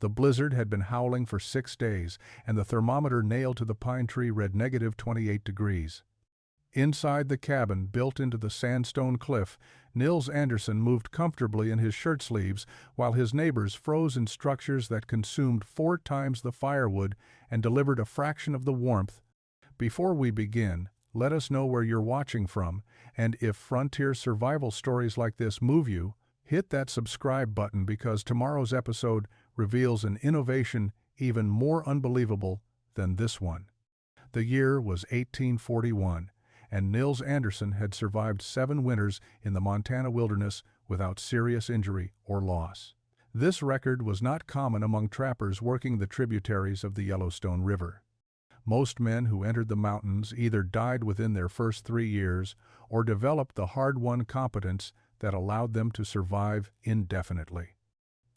The blizzard had been howling for 6 days, and the thermometer nailed to the pine tree read -28 degrees. Inside the cabin, built into the sandstone cliff, Nils Anderson moved comfortably in his shirt sleeves while his neighbors froze in structures that consumed 4 times the firewood and delivered a fraction of the warmth. Before we begin, let us know where you're watching from, and if frontier survival stories like this move you, hit that subscribe button because tomorrow's episode reveals an innovation even more unbelievable than this one. The year was 1841. And Nils Anderson had survived 7 winters in the Montana wilderness without serious injury or loss. This record was not common among trappers working the tributaries of the Yellowstone River. Most men who entered the mountains either died within their first 3 years or developed the hard-won competence that allowed them to survive indefinitely.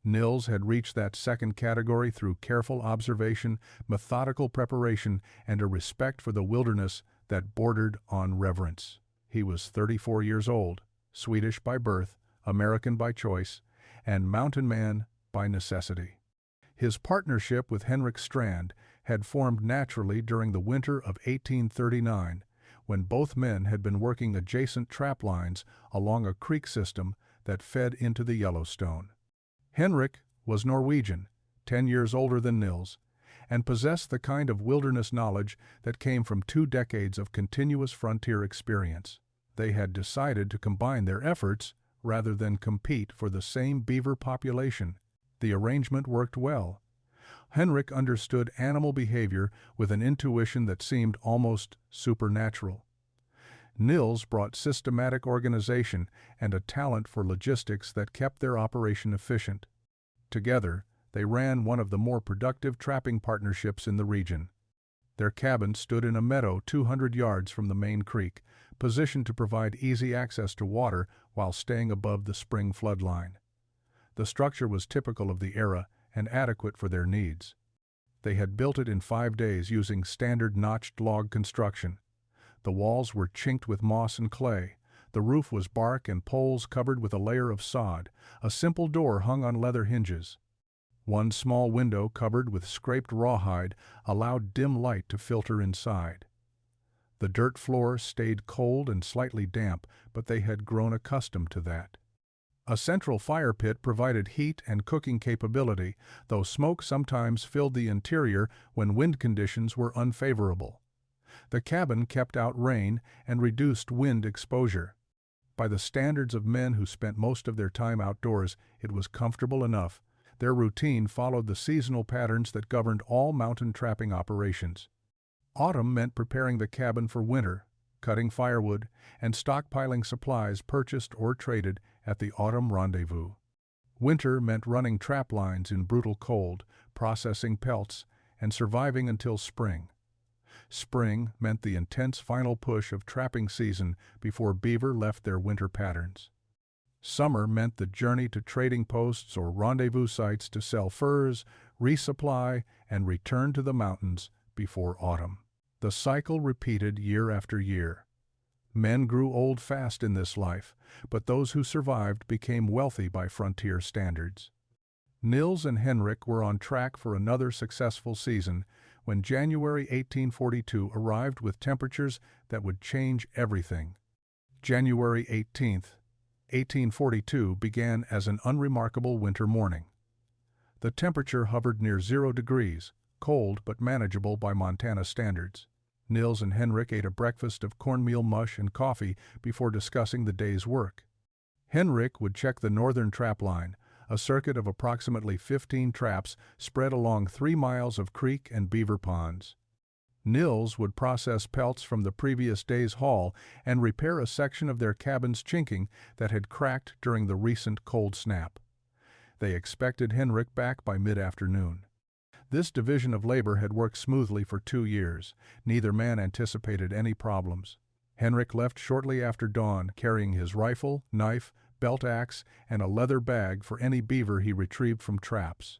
Nils had reached that second category through careful observation, methodical preparation, and a respect for the wilderness that bordered on reverence. He was 34 years old, Swedish by birth, American by choice, and mountain man by necessity. His partnership with Henrik Strand had formed naturally during the winter of 1839, when both men had been working adjacent trap lines along a creek system that fed into the Yellowstone. Henrik was Norwegian, 10 years older than Nils, and possessed the kind of wilderness knowledge that came from 2 decades of continuous frontier experience. They had decided to combine their efforts rather than compete for the same beaver population. The arrangement worked well. Henrik understood animal behavior with an intuition that seemed almost supernatural. Nils brought systematic organization and a talent for logistics that kept their operation efficient. Together, they ran one of the more productive trapping partnerships in the region. Their cabin stood in a meadow 200 yards from the main creek, positioned to provide easy access to water while staying above the spring flood line. The structure was typical of the era and adequate for their needs. They had built it in 5 days using standard notched log construction. The walls were chinked with moss and clay. The roof was bark and poles covered with a layer of sod. A simple door hung on leather hinges. One small window covered with scraped rawhide allowed dim light to filter inside. The dirt floor stayed cold and slightly damp, but they had grown accustomed to that. A central fire pit provided heat and cooking capability, though smoke sometimes filled the interior when wind conditions were unfavorable. The cabin kept out rain and reduced wind exposure. By the standards of men who spent most of their time outdoors, it was comfortable enough. Their routine followed the seasonal patterns that governed all mountain trapping operations. Autumn meant preparing the cabin for winter, cutting firewood, and stockpiling supplies purchased or traded at the autumn rendezvous. Winter meant running trap lines in brutal cold, processing pelts, and surviving until spring. Spring meant the intense final push of trapping season before beaver left their winter patterns. Summer meant the journey to trading posts or rendezvous sites to sell furs, resupply, and return to the mountains before autumn. The cycle repeated year after year. Men grew old fast in this life, but those who survived became wealthy by frontier standards. Nils and Henrik were on track for another successful season when January 1842 arrived with temperatures that would change everything. January 18th, 1842 began as an unremarkable winter morning. The temperature hovered near 0 degrees, cold but manageable by Montana standards. Nils and Henrik ate a breakfast of cornmeal mush and coffee before discussing the day's work. Henrik would check the northern trap line, a circuit of approximately 15 traps spread along 3 miles of creek and beaver ponds. Nils would process pelts from the previous day's haul and repair a section of their cabin's chinking that had cracked during the recent cold snap. They expected Henrik back by mid-afternoon. This division of labor had worked smoothly for 2 years. Neither man anticipated any problems. Henrik left shortly after dawn, carrying his rifle, knife, belt axe, and a leather bag for any beaver he retrieved from traps.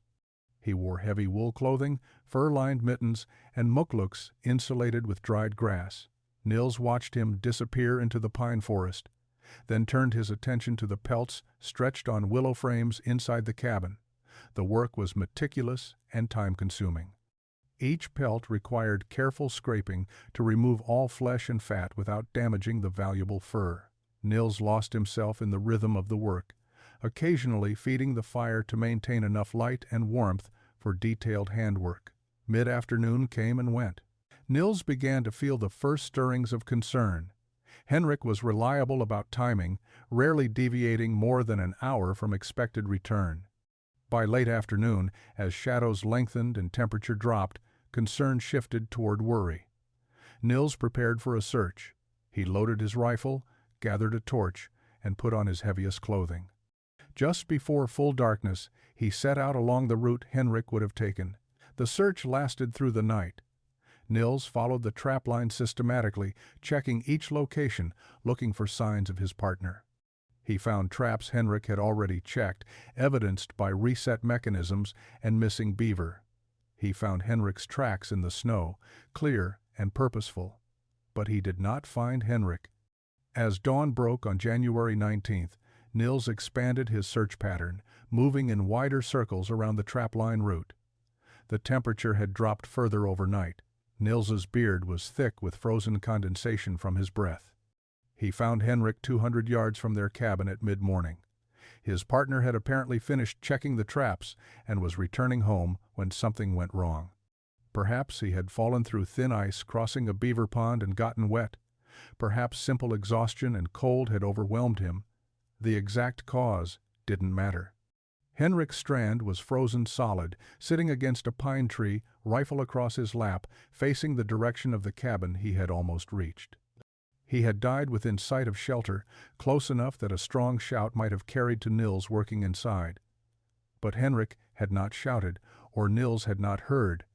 He wore heavy wool clothing, fur-lined mittens, and mukluks insulated with dried grass. Nils watched him disappear into the pine forest, then turned his attention to the pelts stretched on willow frames inside the cabin. The work was meticulous and time-consuming. Each pelt required careful scraping to remove all flesh and fat without damaging the valuable fur. Nils lost himself in the rhythm of the work, occasionally feeding the fire to maintain enough light and warmth for detailed handwork. Mid-afternoon came and went. Nils began to feel the first stirrings of concern. Henrik was reliable about timing, rarely deviating more than an hour from expected return. By late afternoon, as shadows lengthened and temperature dropped, concern shifted toward worry. Nils prepared for a search. He loaded his rifle, gathered a torch, and put on his heaviest clothing. Just before full darkness, he set out along the route Henrik would have taken. The search lasted through the night. Nils followed the trapline systematically, checking each location, looking for signs of his partner. He found traps Henrik had already checked, evidenced by reset mechanisms and missing beaver. He found Henrik's tracks in the snow, clear and purposeful. But he did not find Henrik. As dawn broke on January 19th, Nils expanded his search pattern, moving in wider circles around the trapline route. The temperature had dropped further overnight. Nils's beard was thick with frozen condensation from his breath. He found Henrik 200 yards from their cabin at mid-morning. His partner had apparently finished checking the traps and was returning home when something went wrong. Perhaps he had fallen through thin ice crossing a beaver pond and gotten wet. Perhaps simple exhaustion and cold had overwhelmed him. The exact cause didn't matter. Henrik Strand was frozen solid, sitting against a pine tree, rifle across his lap, facing the direction of the cabin he had almost reached. He had died within sight of shelter, close enough that a strong shout might have carried to Nils working inside. But Henrik had not shouted, or Nils had not heard,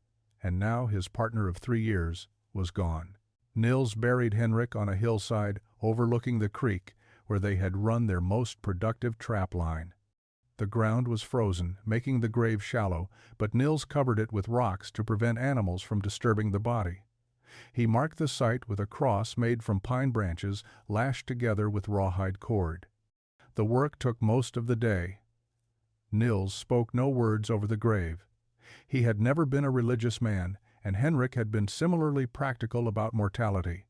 and now his partner of 3 years was gone. Nils buried Henrik on a hillside overlooking the creek where they had run their most productive trap line. The ground was frozen, making the grave shallow, but Nils covered it with rocks to prevent animals from disturbing the body. He marked the site with a cross made from pine branches lashed together with rawhide cord. The work took most of the day. Nils spoke no words over the grave. He had never been a religious man, and Henrik had been similarly practical about mortality.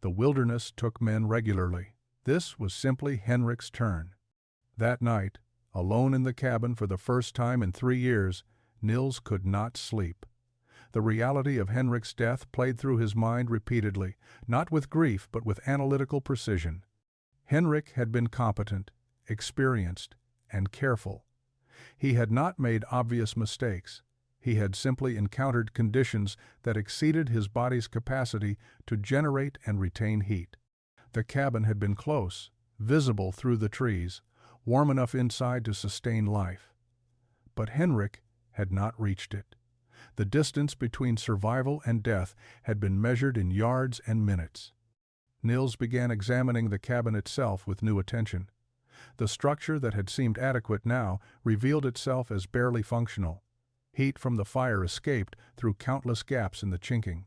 The wilderness took men regularly. This was simply Henrik's turn. That night, alone in the cabin for the first time in 3 years, Nils could not sleep. The reality of Henrik's death played through his mind repeatedly, not with grief but with analytical precision. Henrik had been competent, experienced, and careful. He had not made obvious mistakes. He had simply encountered conditions that exceeded his body's capacity to generate and retain heat. The cabin had been close, visible through the trees, warm enough inside to sustain life. But Henrik had not reached it. The distance between survival and death had been measured in yards and minutes. Nils began examining the cabin itself with new attention. The structure that had seemed adequate now revealed itself as barely functional. Heat from the fire escaped through countless gaps in the chinking.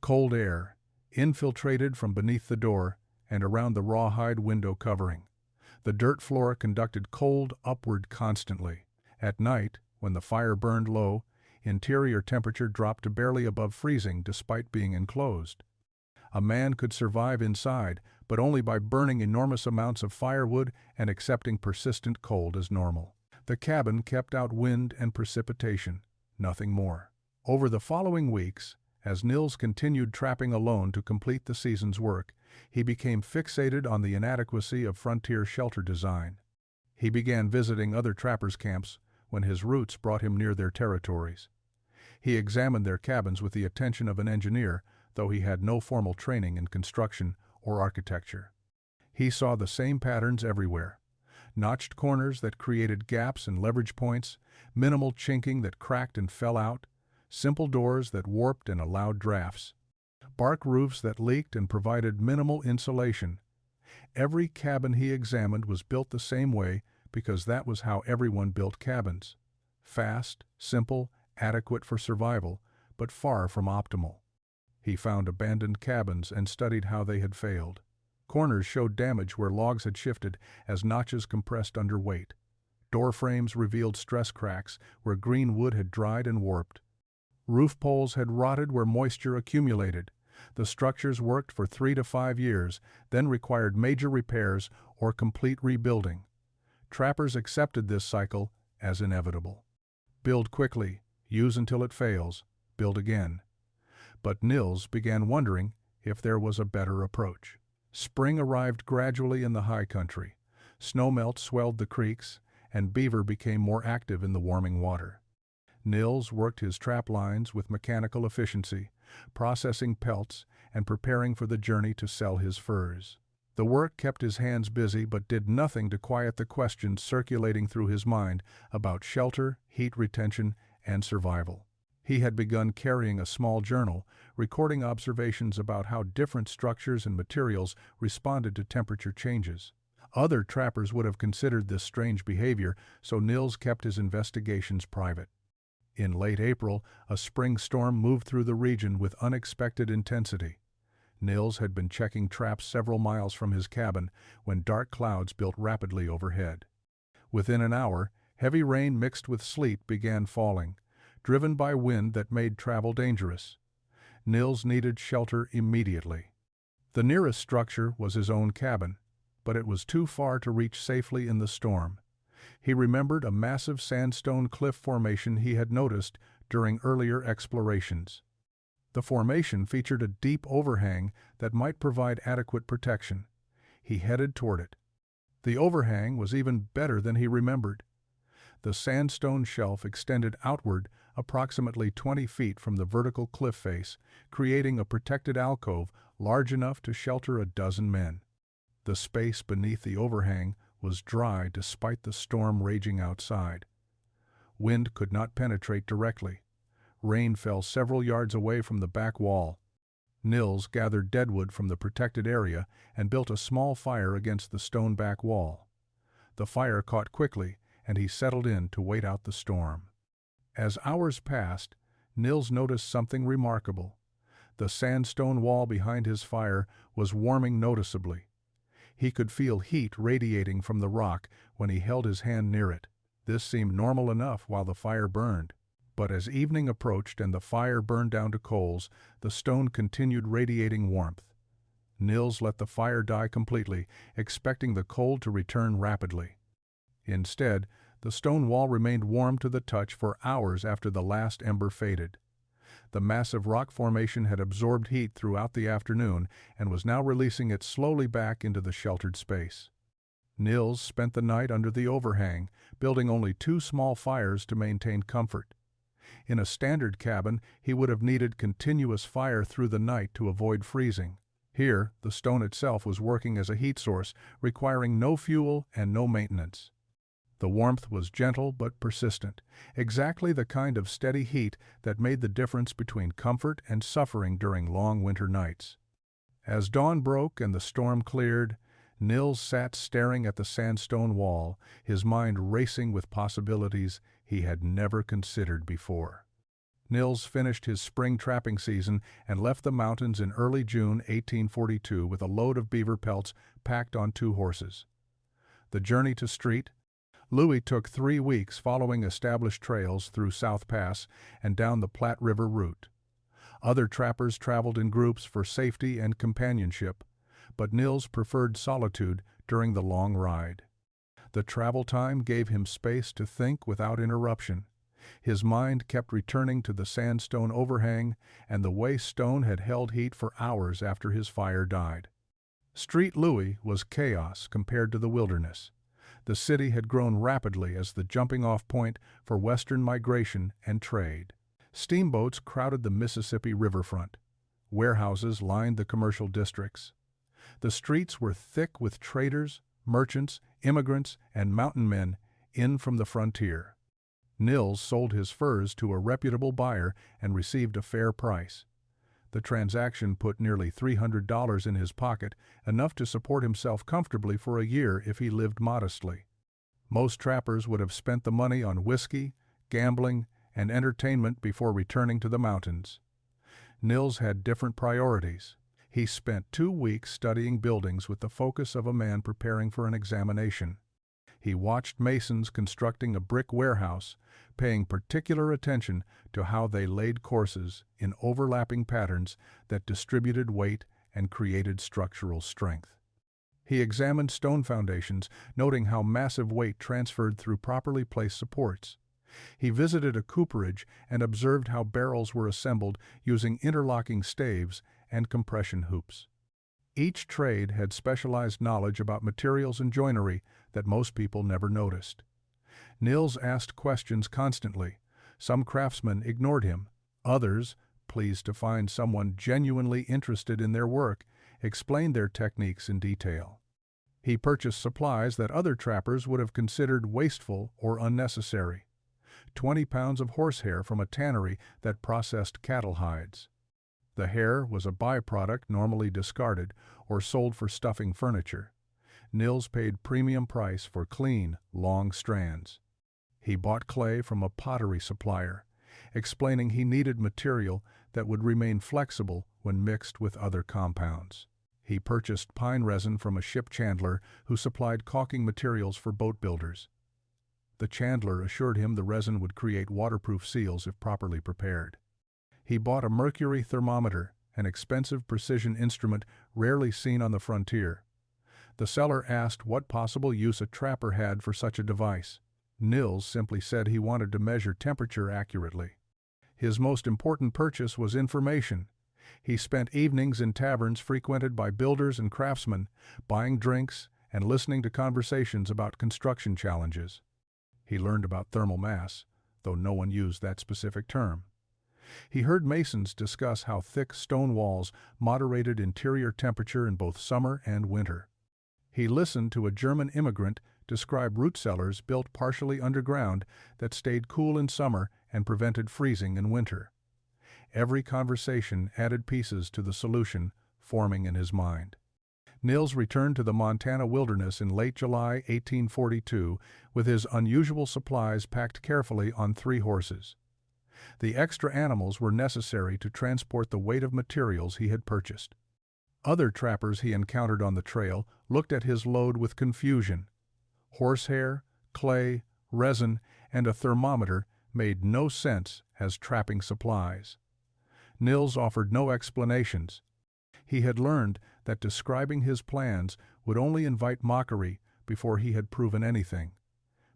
Cold air infiltrated from beneath the door and around the rawhide window covering. The dirt floor conducted cold upward constantly. At night, when the fire burned low, interior temperature dropped to barely above freezing despite being enclosed. A man could survive inside, but only by burning enormous amounts of firewood and accepting persistent cold as normal. The cabin kept out wind and precipitation, nothing more. Over the following weeks, as Nils continued trapping alone to complete the season's work, he became fixated on the inadequacy of frontier shelter design. He began visiting other trappers' camps when his roots brought him near their territories. He examined their cabins with the attention of an engineer, though he had no formal training in construction or architecture. He saw the same patterns everywhere: notched corners that created gaps and leverage points, minimal chinking that cracked and fell out, simple doors that warped and allowed drafts, bark roofs that leaked and provided minimal insulation. Every cabin he examined was built the same way because that was how everyone built cabins: fast, simple, adequate for survival, but far from optimal. He found abandoned cabins and studied how they had failed. Corners showed damage where logs had shifted as notches compressed under weight. Door frames revealed stress cracks where green wood had dried and warped. Roof poles had rotted where moisture accumulated. The structures worked for 3 to 5 years, then required major repairs or complete rebuilding. Trappers accepted this cycle as inevitable. Build quickly, use until it fails, build again. But Nils began wondering if there was a better approach. Spring arrived gradually in the high country. Snowmelt swelled the creeks, and beaver became more active in the warming water. Nils worked his trap lines with mechanical efficiency, processing pelts and preparing for the journey to sell his furs. The work kept his hands busy but did nothing to quiet the questions circulating through his mind about shelter, heat retention, and survival. He had begun carrying a small journal, recording observations about how different structures and materials responded to temperature changes. Other trappers would have considered this strange behavior, so Nils kept his investigations private. In late April, a spring storm moved through the region with unexpected intensity. Nils had been checking traps several miles from his cabin when dark clouds built rapidly overhead. Within an hour, heavy rain mixed with sleet began falling, driven by wind that made travel dangerous. Nils needed shelter immediately. The nearest structure was his own cabin, but it was too far to reach safely in the storm. He remembered a massive sandstone cliff formation he had noticed during earlier explorations. The formation featured a deep overhang that might provide adequate protection. He headed toward it. The overhang was even better than he remembered. The sandstone shelf extended outward approximately 20 feet from the vertical cliff face, creating a protected alcove large enough to shelter a dozen men. The space beneath the overhang was dry despite the storm raging outside. Wind could not penetrate directly. Rain fell several yards away from the back wall. Nils gathered deadwood from the protected area and built a small fire against the stone back wall. The fire caught quickly, and he settled in to wait out the storm. As hours passed, Nils noticed something remarkable. The sandstone wall behind his fire was warming noticeably. He could feel heat radiating from the rock when he held his hand near it. This seemed normal enough while the fire burned. But as evening approached and the fire burned down to coals, the stone continued radiating warmth. Nils let the fire die completely, expecting the cold to return rapidly. Instead, the stone wall remained warm to the touch for hours after the last ember faded. The massive rock formation had absorbed heat throughout the afternoon and was now releasing it slowly back into the sheltered space. Nils spent the night under the overhang, building only 2 small fires to maintain comfort. In a standard cabin, he would have needed continuous fire through the night to avoid freezing. Here, the stone itself was working as a heat source, requiring no fuel and no maintenance. The warmth was gentle but persistent, exactly the kind of steady heat that made the difference between comfort and suffering during long winter nights. As dawn broke and the storm cleared, Nils sat staring at the sandstone wall, his mind racing with possibilities he had never considered before. Nils finished his spring trapping season and left the mountains in early June 1842 with a load of beaver pelts packed on 2 horses. The journey to Street, Louis took 3 weeks following established trails through South Pass and down the Platte River route. Other trappers traveled in groups for safety and companionship, but Nils preferred solitude during the long ride. The travel time gave him space to think without interruption. His mind kept returning to the sandstone overhang and the way stone had held heat for hours after his fire died. Street Louis was chaos compared to the wilderness. The city had grown rapidly as the jumping-off point for western migration and trade. Steamboats crowded the Mississippi riverfront. Warehouses lined the commercial districts. The streets were thick with traders, merchants, immigrants, and mountain men in from the frontier. Nils sold his furs to a reputable buyer and received a fair price. The transaction put nearly $300 in his pocket, enough to support himself comfortably for a year if he lived modestly. Most trappers would have spent the money on whiskey, gambling, and entertainment before returning to the mountains. Nils had different priorities. He spent 2 weeks studying buildings with the focus of a man preparing for an examination. He watched masons constructing a brick warehouse, paying particular attention to how they laid courses in overlapping patterns that distributed weight and created structural strength. He examined stone foundations, noting how massive weight transferred through properly placed supports. He visited a cooperage and observed how barrels were assembled using interlocking staves and compression hoops. Each trade had specialized knowledge about materials and joinery that most people never noticed. Nils asked questions constantly. Some craftsmen ignored him. Others, pleased to find someone genuinely interested in their work, explained their techniques in detail. He purchased supplies that other trappers would have considered wasteful or unnecessary. 20 pounds of horsehair from a tannery that processed cattle hides. The hair was a byproduct normally discarded or sold for stuffing furniture. Nils paid premium price for clean, long strands. He bought clay from a pottery supplier, explaining he needed material that would remain flexible when mixed with other compounds. He purchased pine resin from a ship chandler who supplied caulking materials for boat builders. The chandler assured him the resin would create waterproof seals if properly prepared. He bought a mercury thermometer, an expensive precision instrument rarely seen on the frontier. The seller asked what possible use a trapper had for such a device. Nils simply said he wanted to measure temperature accurately. His most important purchase was information. He spent evenings in taverns frequented by builders and craftsmen, buying drinks and listening to conversations about construction challenges. He learned about thermal mass, though no one used that specific term. He heard masons discuss how thick stone walls moderated interior temperature in both summer and winter. He listened to a German immigrant describe root cellars built partially underground that stayed cool in summer and prevented freezing in winter. Every conversation added pieces to the solution forming in his mind. Nils returned to the Montana wilderness in late July 1842 with his unusual supplies packed carefully on 3 horses. The extra animals were necessary to transport the weight of materials he had purchased. Other trappers he encountered on the trail looked at his load with confusion. Horsehair, clay, resin, and a thermometer made no sense as trapping supplies. Nils offered no explanations. He had learned that describing his plans would only invite mockery before he had proven anything.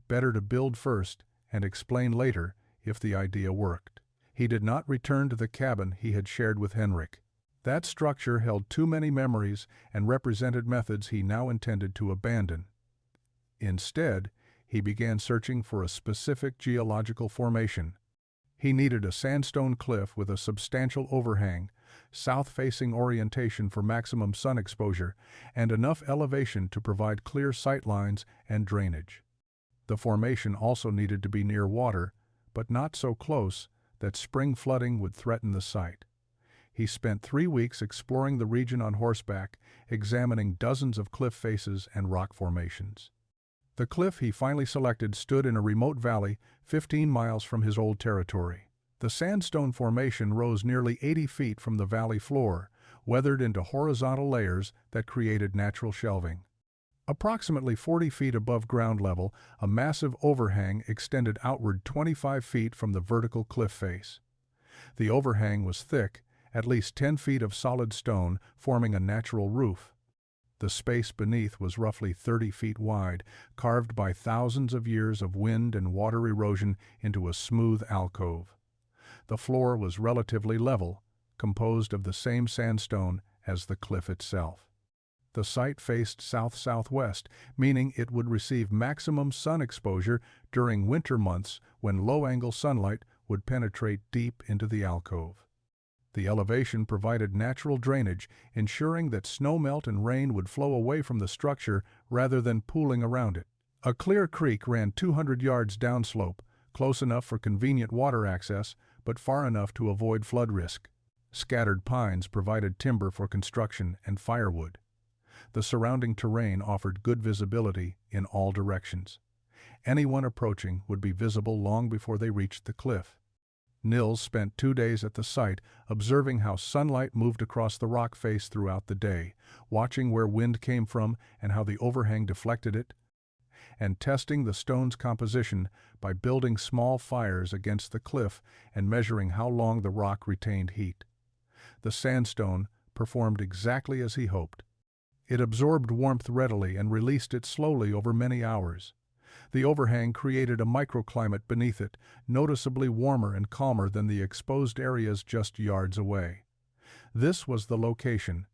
Better to build first and explain later if the idea worked. He did not return to the cabin he had shared with Henrik. That structure held too many memories and represented methods he now intended to abandon. Instead, he began searching for a specific geological formation. He needed a sandstone cliff with a substantial overhang, south-facing orientation for maximum sun exposure, and enough elevation to provide clear sight lines and drainage. The formation also needed to be near water, but not so close that spring flooding would threaten the site. He spent 3 weeks exploring the region on horseback, examining dozens of cliff faces and rock formations. The cliff he finally selected stood in a remote valley 15 miles from his old territory. The sandstone formation rose nearly 80 feet from the valley floor, weathered into horizontal layers that created natural shelving. Approximately 40 feet above ground level, a massive overhang extended outward 25 feet from the vertical cliff face. The overhang was thick, at least 10 feet of solid stone, forming a natural roof. The space beneath was roughly 30 feet wide, carved by thousands of years of wind and water erosion into a smooth alcove. The floor was relatively level, composed of the same sandstone as the cliff itself. The site faced south-southwest, meaning it would receive maximum sun exposure during winter months when low-angle sunlight would penetrate deep into the alcove. The elevation provided natural drainage, ensuring that snowmelt and rain would flow away from the structure rather than pooling around it. A clear creek ran 200 yards downslope, close enough for convenient water access, but far enough to avoid flood risk. Scattered pines provided timber for construction and firewood. The surrounding terrain offered good visibility in all directions. Anyone approaching would be visible long before they reached the cliff. Nils spent 2 days at the site, observing how sunlight moved across the rock face throughout the day, watching where wind came from and how the overhang deflected it. and testing the stone's composition by building small fires against the cliff and measuring how long the rock retained heat. The sandstone performed exactly as he hoped. It absorbed warmth readily and released it slowly over many hours. The overhang created a microclimate beneath it, noticeably warmer and calmer than the exposed areas just yards away. This was the location.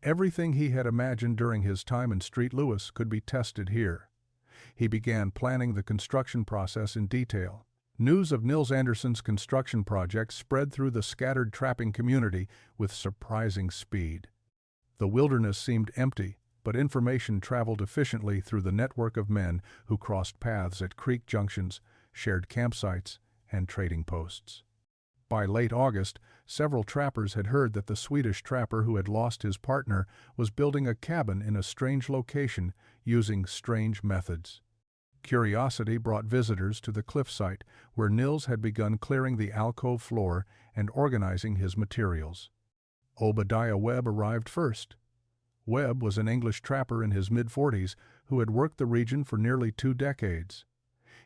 Everything he had imagined during his time in St. Louis could be tested here. He began planning the construction process in detail. News of Nils Andersson's construction project spread through the scattered trapping community with surprising speed. The wilderness seemed empty, but information traveled efficiently through the network of men who crossed paths at creek junctions, shared campsites, and trading posts. By late August, several trappers had heard that the Swedish trapper who had lost his partner was building a cabin in a strange location using strange methods. Curiosity brought visitors to the cliffsite where Nils had begun clearing the alcove floor and organizing his materials. Obadiah Webb arrived first. Webb was an English trapper in his mid-40s who had worked the region for nearly 2 decades.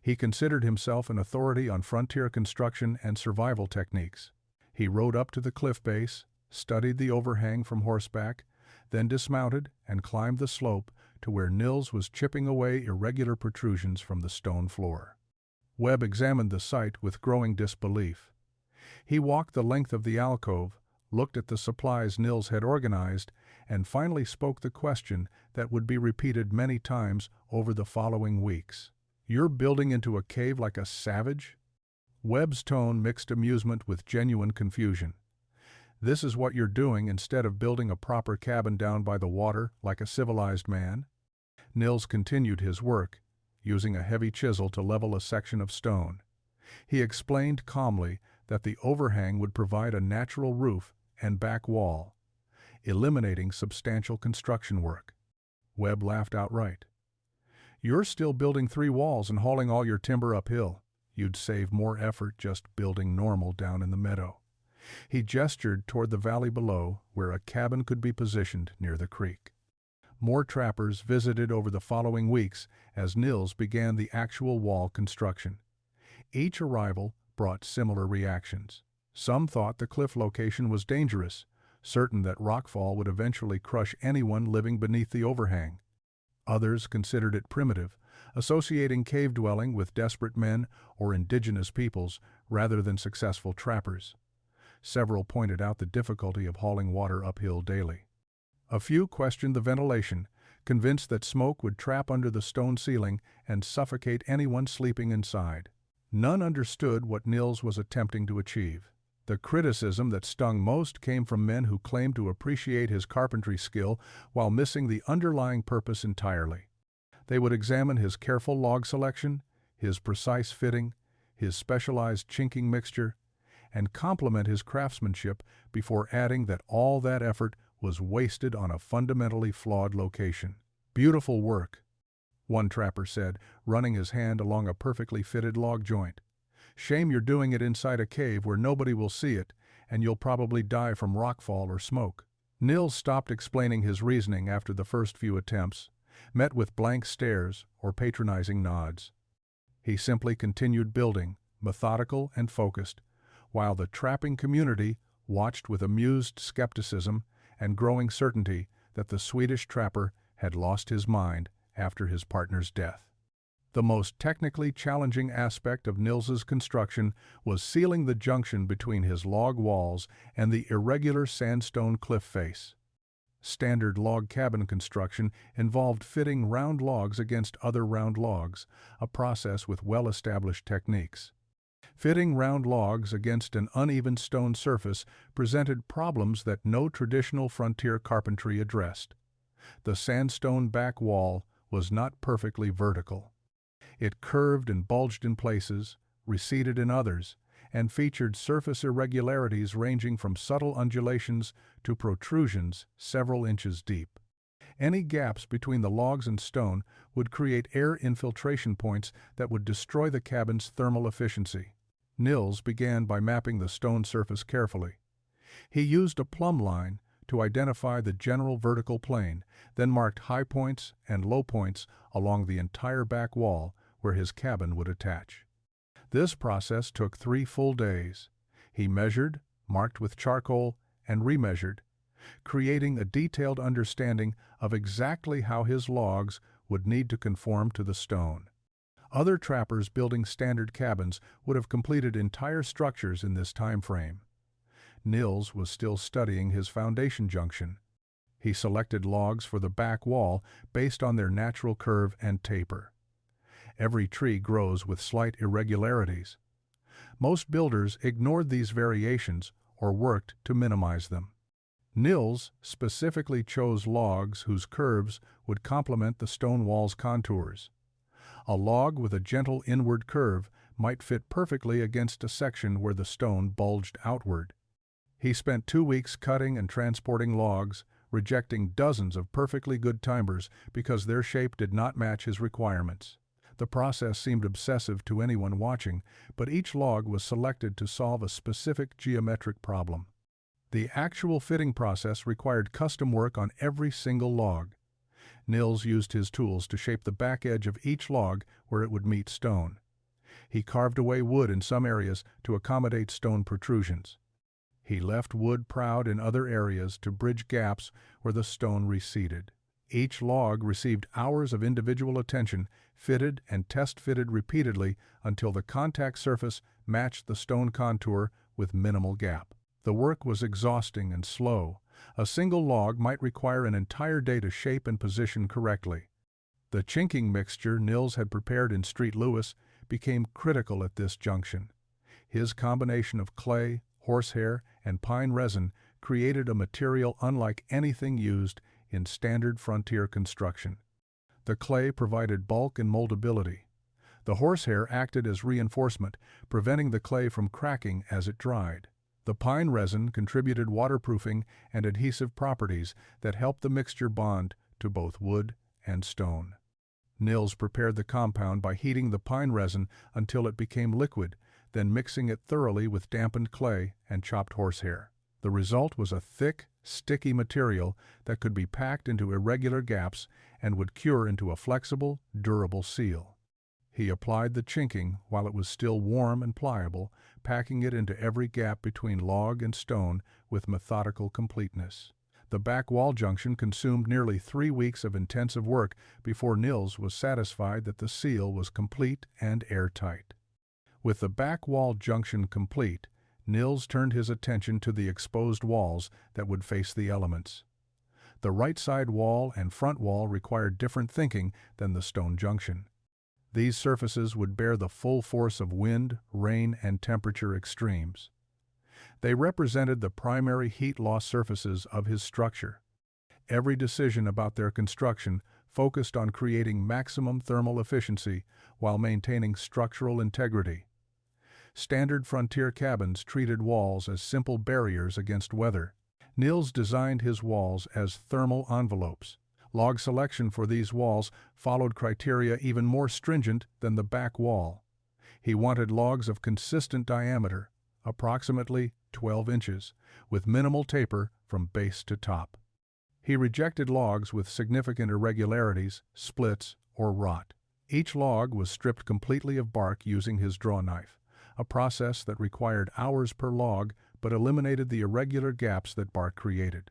He considered himself an authority on frontier construction and survival techniques. He rode up to the cliff base, studied the overhang from horseback, then dismounted and climbed the slope to where Nils was chipping away irregular protrusions from the stone floor. Webb examined the site with growing disbelief. He walked the length of the alcove, looked at the supplies Nils had organized, and finally spoke the question that would be repeated many times over the following weeks. "You're building into a cave like a savage?" Webb's tone mixed amusement with genuine confusion. "This is what you're doing instead of building a proper cabin down by the water like a civilized man?" Nils continued his work, using a heavy chisel to level a section of stone. He explained calmly that the overhang would provide a natural roof and back wall, eliminating substantial construction work. Webb laughed outright. "You're still building 3 walls and hauling all your timber uphill. You'd save more effort just building normal down in the meadow." He gestured toward the valley below, where a cabin could be positioned near the creek. More trappers visited over the following weeks as Nils began the actual wall construction. Each arrival brought similar reactions. Some thought the cliff location was dangerous, certain that rockfall would eventually crush anyone living beneath the overhang. Others considered it primitive, associating cave dwelling with desperate men or indigenous peoples rather than successful trappers. Several pointed out the difficulty of hauling water uphill daily. A few questioned the ventilation, convinced that smoke would trap under the stone ceiling and suffocate anyone sleeping inside. None understood what Nils was attempting to achieve. The criticism that stung most came from men who claimed to appreciate his carpentry skill while missing the underlying purpose entirely. They would examine his careful log selection, his precise fitting, his specialized chinking mixture, and compliment his craftsmanship before adding that all that effort was wasted on a fundamentally flawed location. "Beautiful work," one trapper said, running his hand along a perfectly fitted log joint. "Shame you're doing it inside a cave where nobody will see it, and you'll probably die from rockfall or smoke." Nils stopped explaining his reasoning after the first few attempts, met with blank stares or patronizing nods. He simply continued building, methodical and focused, while the trapping community watched with amused skepticism and growing certainty that the Swedish trapper had lost his mind after his partner's death. The most technically challenging aspect of Nils's construction was sealing the junction between his log walls and the irregular sandstone cliff face. Standard log cabin construction involved fitting round logs against other round logs, a process with well-established techniques. Fitting round logs against an uneven stone surface presented problems that no traditional frontier carpentry addressed. The sandstone back wall was not perfectly vertical. It curved and bulged in places, receded in others, and featured surface irregularities ranging from subtle undulations to protrusions several inches deep. Any gaps between the logs and stone would create air infiltration points that would destroy the cabin's thermal efficiency. Nils began by mapping the stone surface carefully. He used a plumb line to identify the general vertical plane, then marked high points and low points along the entire back wall where his cabin would attach. This process took 3 full days. He measured, marked with charcoal, and remeasured, creating a detailed understanding of exactly how his logs would need to conform to the stone. Other trappers building standard cabins would have completed entire structures in this time frame. Nils was still studying his foundation junction. He selected logs for the back wall based on their natural curve and taper. Every tree grows with slight irregularities. Most builders ignored these variations or worked to minimize them. Nils specifically chose logs whose curves would complement the stone wall's contours. A log with a gentle inward curve might fit perfectly against a section where the stone bulged outward. He spent 2 weeks cutting and transporting logs, rejecting dozens of perfectly good timbers because their shape did not match his requirements. The process seemed obsessive to anyone watching, but each log was selected to solve a specific geometric problem. The actual fitting process required custom work on every single log. Nils used his tools to shape the back edge of each log where it would meet stone. He carved away wood in some areas to accommodate stone protrusions. He left wood proud in other areas to bridge gaps where the stone receded. Each log received hours of individual attention, fitted and test-fitted repeatedly until the contact surface matched the stone contour with minimal gap. The work was exhausting and slow. A single log might require an entire day to shape and position correctly. The chinking mixture Nils had prepared in St. Louis became critical at this junction. His combination of clay, horsehair, and pine resin created a material unlike anything used in standard frontier construction. The clay provided bulk and moldability. The horsehair acted as reinforcement, preventing the clay from cracking as it dried. The pine resin contributed waterproofing and adhesive properties that helped the mixture bond to both wood and stone. Nils prepared the compound by heating the pine resin until it became liquid, then mixing it thoroughly with dampened clay and chopped horsehair. The result was a thick, sticky material that could be packed into irregular gaps and would cure into a flexible, durable seal. He applied the chinking while it was still warm and pliable, packing it into every gap between log and stone with methodical completeness. The back wall junction consumed nearly 3 weeks of intensive work before Nils was satisfied that the seal was complete and airtight. With the back wall junction complete, Nils turned his attention to the exposed walls that would face the elements. The right side wall and front wall required different thinking than the stone junction. These surfaces would bear the full force of wind, rain, and temperature extremes. They represented the primary heat loss surfaces of his structure. Every decision about their construction focused on creating maximum thermal efficiency while maintaining structural integrity. Standard frontier cabins treated walls as simple barriers against weather. Nils designed his walls as thermal envelopes. Log selection for these walls followed criteria even more stringent than the back wall. He wanted logs of consistent diameter, approximately 12 inches, with minimal taper from base to top. He rejected logs with significant irregularities, splits, or rot. Each log was stripped completely of bark using his draw knife, a process that required hours per log but eliminated the irregular gaps that bark created.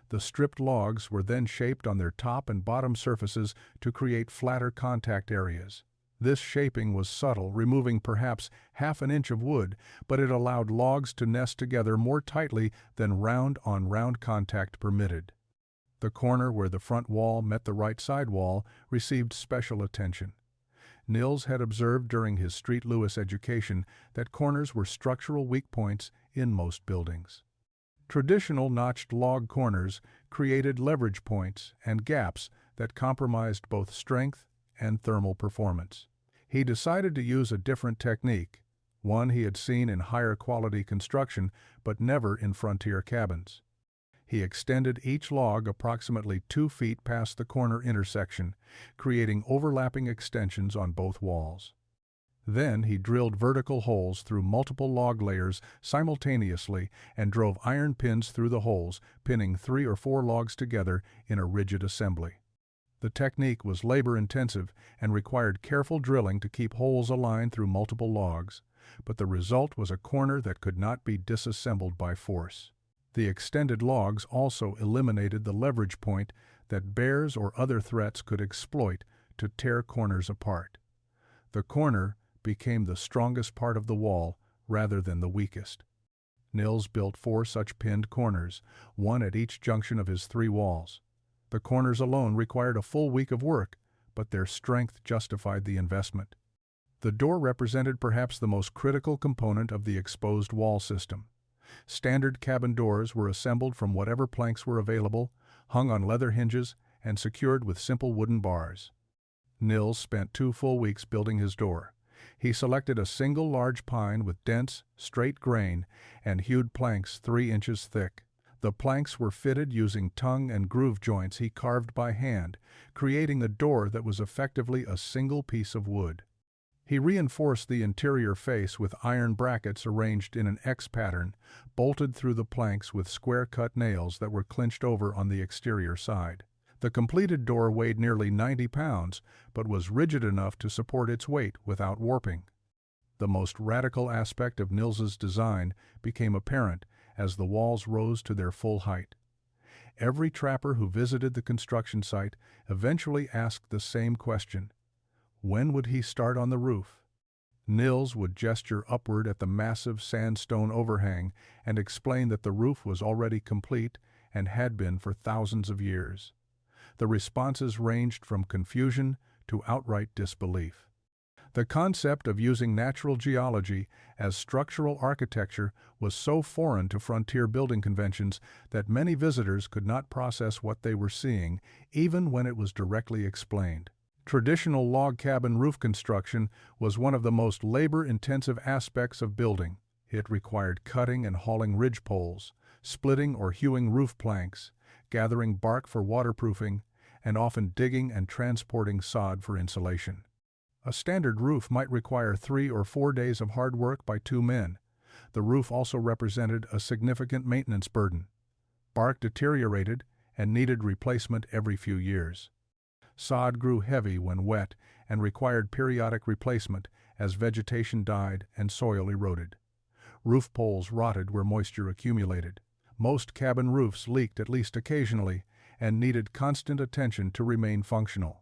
The stripped logs were then shaped on their top and bottom surfaces to create flatter contact areas. This shaping was subtle, removing perhaps half an inch of wood, but it allowed logs to nest together more tightly than round-on-round contact permitted. The corner where the front wall met the right side wall received special attention. Nils had observed during his St. Louis education that corners were structural weak points in most buildings. Traditional notched log corners created leverage points and gaps that compromised both strength and thermal performance. He decided to use a different technique, one he had seen in higher quality construction but never in frontier cabins. He extended each log approximately 2 feet past the corner intersection, creating overlapping extensions on both walls. Then he drilled vertical holes through multiple log layers simultaneously and drove iron pins through the holes, pinning 3 or 4 logs together in a rigid assembly. The technique was labor-intensive and required careful drilling to keep holes aligned through multiple logs, but the result was a corner that could not be disassembled by force. The extended logs also eliminated the leverage point that bears or other threats could exploit to tear corners apart. The corner became the strongest part of the wall rather than the weakest. Nils built 4 such pinned corners, 1 at each junction of his 3 walls. The corners alone required a full week of work, but their strength justified the investment. The door represented perhaps the most critical component of the exposed wall system. Standard cabin doors were assembled from whatever planks were available, hung on leather hinges, and secured with simple wooden bars. Nils spent 2 full weeks building his door. He selected a single large pine with dense, straight grain and hewed planks 3 inches thick. The planks were fitted using tongue and groove joints he carved by hand, creating a door that was effectively a single piece of wood. He reinforced the interior face with iron brackets arranged in an X pattern, bolted through the planks with square-cut nails that were clinched over on the exterior side. The completed door weighed nearly 90 pounds, but was rigid enough to support its weight without warping. The most radical aspect of Nils's design became apparent as the walls rose to their full height. Every trapper who visited the construction site eventually asked the same question: when would he start on the roof? Nils would gesture upward at the massive sandstone overhang and explain that the roof was already complete and had been for thousands of years. The responses ranged from confusion to outright disbelief. The concept of using natural geology as structural architecture was so foreign to frontier building conventions that many visitors could not process what they were seeing, even when it was directly explained. Traditional log cabin roof construction was one of the most labor-intensive aspects of building. It required cutting and hauling ridge poles, splitting or hewing roof planks, gathering bark for waterproofing, and often digging and transporting sod for insulation. A standard roof might require 3 or 4 days of hard work by 2 men. The roof also represented a significant maintenance burden. Bark deteriorated and needed replacement every few years. Sod grew heavy when wet and required periodic replacement as vegetation died and soil eroded. Roof poles rotted where moisture accumulated. Most cabin roofs leaked at least occasionally and needed constant attention to remain functional.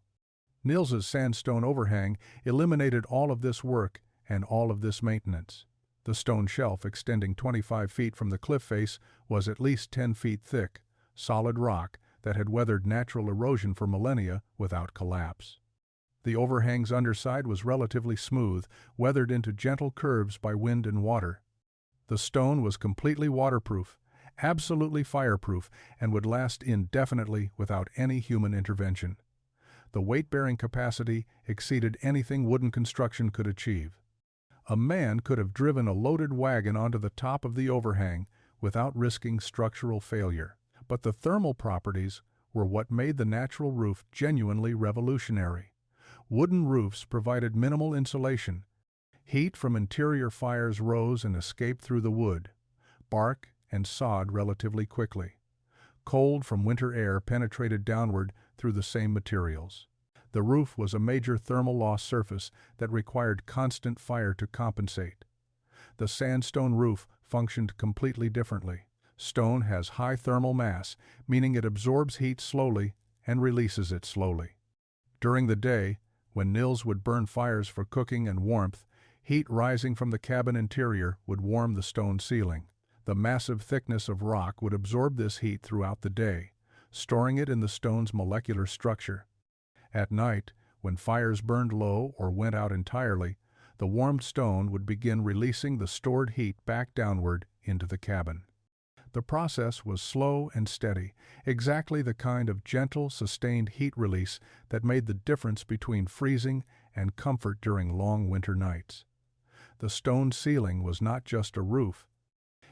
Nils's sandstone overhang eliminated all of this work and all of this maintenance. The stone shelf extending 25 feet from the cliff face was at least 10 feet thick, solid rock that had weathered natural erosion for millennia without collapse. The overhang's underside was relatively smooth, weathered into gentle curves by wind and water. The stone was completely waterproof, absolutely fireproof, and would last indefinitely without any human intervention. The weight-bearing capacity exceeded anything wooden construction could achieve. A man could have driven a loaded wagon onto the top of the overhang without risking structural failure. But the thermal properties were what made the natural roof genuinely revolutionary. Wooden roofs provided minimal insulation. Heat from interior fires rose and escaped through the wood, bark, and sod relatively quickly. Cold from winter air penetrated downward through the same materials. The roof was a major thermal loss surface that required constant fire to compensate. The sandstone roof functioned completely differently. Stone has high thermal mass, meaning it absorbs heat slowly and releases it slowly. During the day, when Nils would burn fires for cooking and warmth, heat rising from the cabin interior would warm the stone ceiling. The massive thickness of rock would absorb this heat throughout the day, storing it in the stone's molecular structure. At night, when fires burned low or went out entirely, the warmed stone would begin releasing the stored heat back downward into the cabin. The process was slow and steady, exactly the kind of gentle, sustained heat release that made the difference between freezing and comfort during long winter nights. The stone ceiling was not just a roof.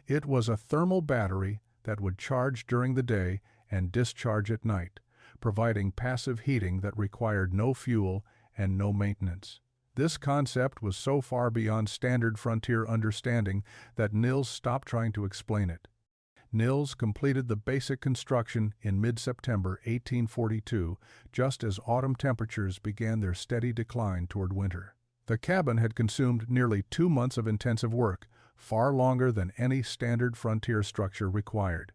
It was a thermal battery that would charge during the day and discharge at night, providing passive heating that required no fuel and no maintenance. This concept was so far beyond standard frontier understanding that Nils stopped trying to explain it. Nils completed the basic construction in mid-September 1842, just as autumn temperatures began their steady decline toward winter. The cabin had consumed nearly 2 months of intensive work, far longer than any standard frontier structure required.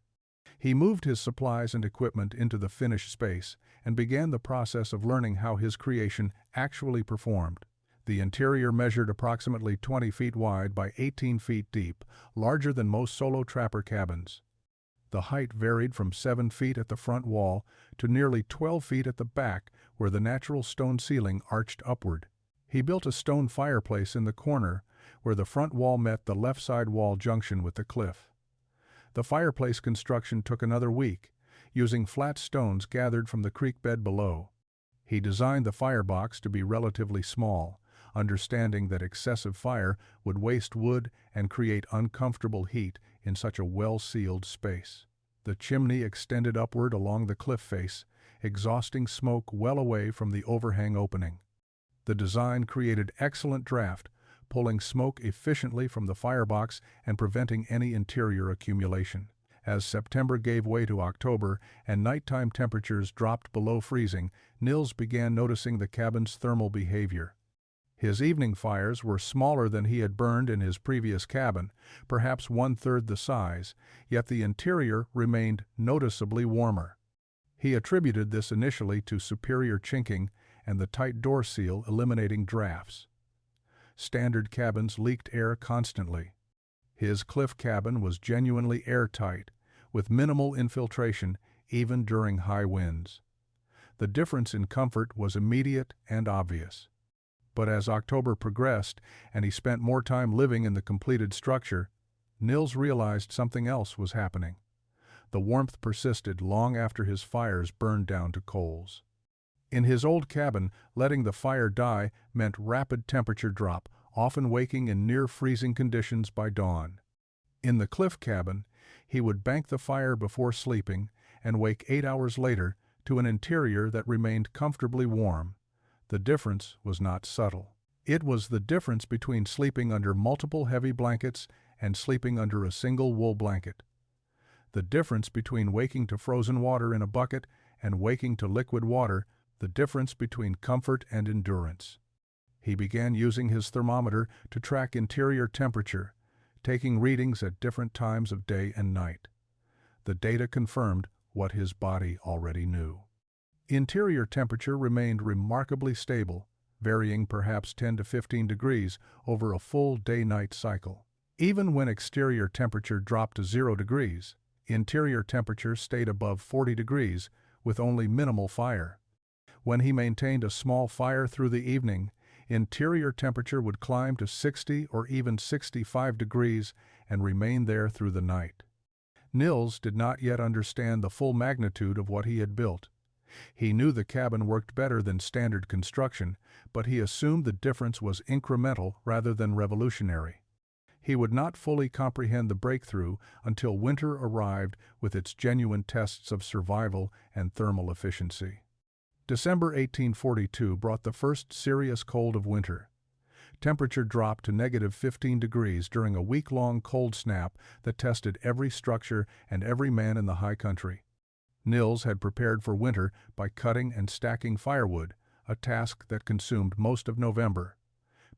He moved his supplies and equipment into the finished space and began the process of learning how his creation actually performed. The interior measured approximately 20 feet wide by 18 feet deep, larger than most solo trapper cabins. The height varied from 7 feet at the front wall to nearly 12 feet at the back, where the natural stone ceiling arched upward. He built a stone fireplace in the corner, where the front wall met the left side wall junction with the cliff. The fireplace construction took another week, using flat stones gathered from the creek bed below. He designed the firebox to be relatively small, understanding that excessive fire would waste wood and create uncomfortable heat in such a well-sealed space. The chimney extended upward along the cliff face, exhausting smoke well away from the overhang opening. The design created excellent draft, pulling smoke efficiently from the firebox and preventing any interior accumulation. As September gave way to October and nighttime temperatures dropped below freezing, Nils began noticing the cabin's thermal behavior. His evening fires were smaller than he had burned in his previous cabin, perhaps 1/3 the size, yet the interior remained noticeably warmer. He attributed this initially to superior chinking and the tight door seal eliminating drafts. Standard cabins leaked air constantly. His cliff cabin was genuinely airtight, with minimal infiltration even during high winds. The difference in comfort was immediate and obvious. But as October progressed and he spent more time living in the completed structure, Nils realized something else was happening. The warmth persisted long after his fires burned down to coals. In his old cabin, letting the fire die meant rapid temperature drop, often waking in near-freezing conditions by dawn. In the cliff cabin, he would bank the fire before sleeping and wake 8 hours later to an interior that remained comfortably warm. The difference was not subtle. It was the difference between sleeping under multiple heavy blankets and sleeping under a single wool blanket. The difference between waking to frozen water in a bucket and waking to liquid water, the difference between comfort and endurance. He began using his thermometer to track interior temperature, taking readings at different times of day and night. The data confirmed what his body already knew. Interior temperature remained remarkably stable, varying perhaps 10 to 15 degrees over a full day-night cycle. Even when exterior temperature dropped to 0 degrees, interior temperature stayed above 40 degrees with only minimal fire. When he maintained a small fire through the evening, interior temperature would climb to 60 or even 65 degrees and remain there through the night. Nils did not yet understand the full magnitude of what he had built. He knew the cabin worked better than standard construction, but he assumed the difference was incremental rather than revolutionary. He would not fully comprehend the breakthrough until winter arrived with its genuine tests of survival and thermal efficiency. December 1842 brought the first serious cold of winter. Temperature dropped to -15 degrees during a week-long cold snap that tested every structure and every man in the high country. Nils had prepared for winter by cutting and stacking firewood, a task that consumed most of November.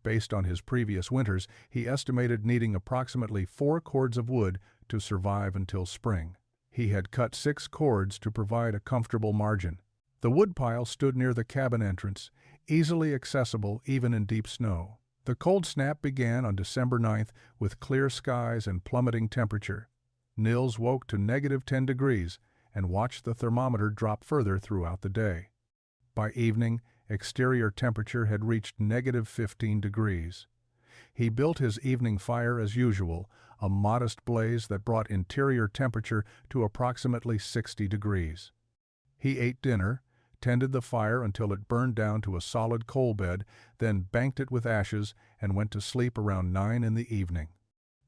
Based on his previous winters, he estimated needing approximately 4 cords of wood to survive until spring. He had cut 6 cords to provide a comfortable margin. The woodpile stood near the cabin entrance, easily accessible even in deep snow. The cold snap began on December 9th with clear skies and plummeting temperature. Nils woke to -10 degrees and watched the thermometer drop further throughout the day. By evening, exterior temperature had reached -15 degrees. He built his evening fire as usual, a modest blaze that brought interior temperature to approximately 60 degrees. He ate dinner, tended the fire until it burned down to a solid coal bed, then banked it with ashes and went to sleep around 9 in the evening.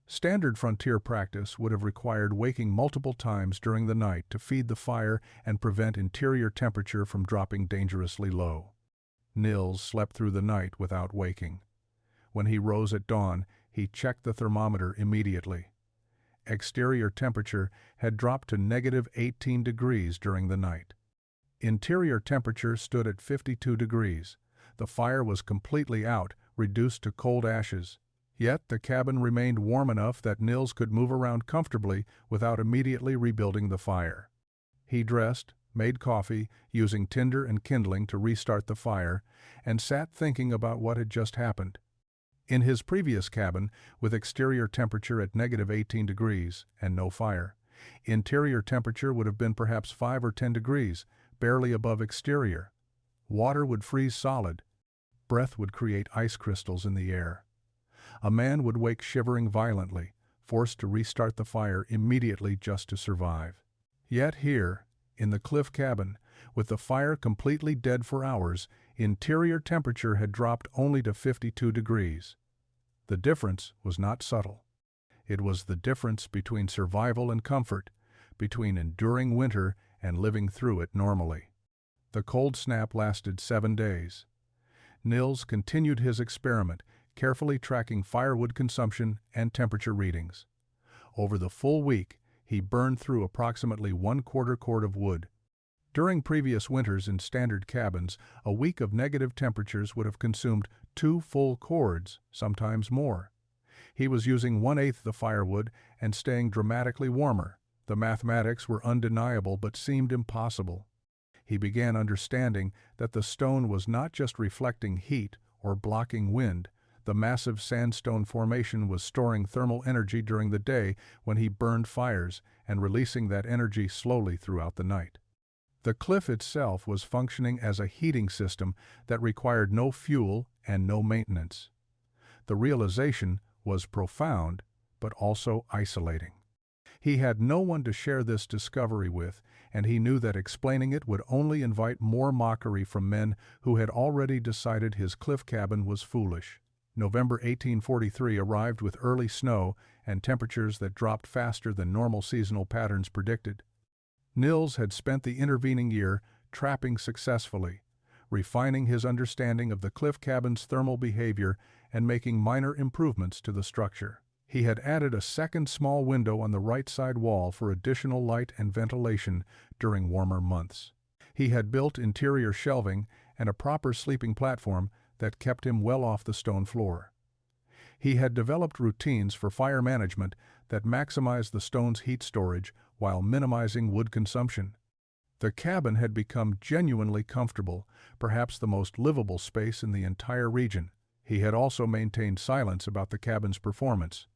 Standard frontier practice would have required waking multiple times during the night to feed the fire and prevent interior temperature from dropping dangerously low. Nils slept through the night without waking. When he rose at dawn, he checked the thermometer immediately. Exterior temperature had dropped to -18 degrees during the night. Interior temperature stood at 52 degrees. The fire was completely out, reduced to cold ashes. Yet the cabin remained warm enough that Nils could move around comfortably without immediately rebuilding the fire. He dressed, made coffee, using tinder and kindling to restart the fire, and sat thinking about what had just happened. In his previous cabin, with exterior temperature at -18 degrees and no fire, interior temperature would have been perhaps 5 or 10 degrees, barely above exterior. Water would freeze solid. Breath would create ice crystals in the air. A man would wake shivering violently, forced to restart the fire immediately just to survive. Yet here, in the cliff cabin, with the fire completely dead for hours, interior temperature had dropped only to 52 degrees. The difference was not subtle. It was the difference between survival and comfort, between enduring winter and living through it normally. The cold snap lasted 7 days. Nils continued his experiment, carefully tracking firewood consumption and temperature readings. Over the full week, he burned through approximately 1/4 cord of wood. During previous winters in standard cabins, a week of negative temperatures would have consumed 2 full cords, sometimes more. He was using 1/8 the firewood and staying dramatically warmer. The mathematics were undeniable but seemed impossible. He began understanding that the stone was not just reflecting heat or blocking wind. The massive sandstone formation was storing thermal energy during the day when he burned fires and releasing that energy slowly throughout the night. The cliff itself was functioning as a heating system that required no fuel and no maintenance. The realization was profound, but also isolating. He had no one to share this discovery with, and he knew that explaining it would only invite more mockery from men who had already decided his cliff cabin was foolish. November 1843 arrived with early snow and temperatures that dropped faster than normal seasonal patterns predicted. Nils had spent the intervening year trapping successfully, refining his understanding of the cliff cabin's thermal behavior and making minor improvements to the structure. He had added a second small window on the right side wall for additional light and ventilation during warmer months. He had built interior shelving and a proper sleeping platform that kept him well off the stone floor. He had developed routines for fire management that maximized the stone's heat storage while minimizing wood consumption. The cabin had become genuinely comfortable, perhaps the most livable space in the entire region. He had also maintained silence about the cabin's performance.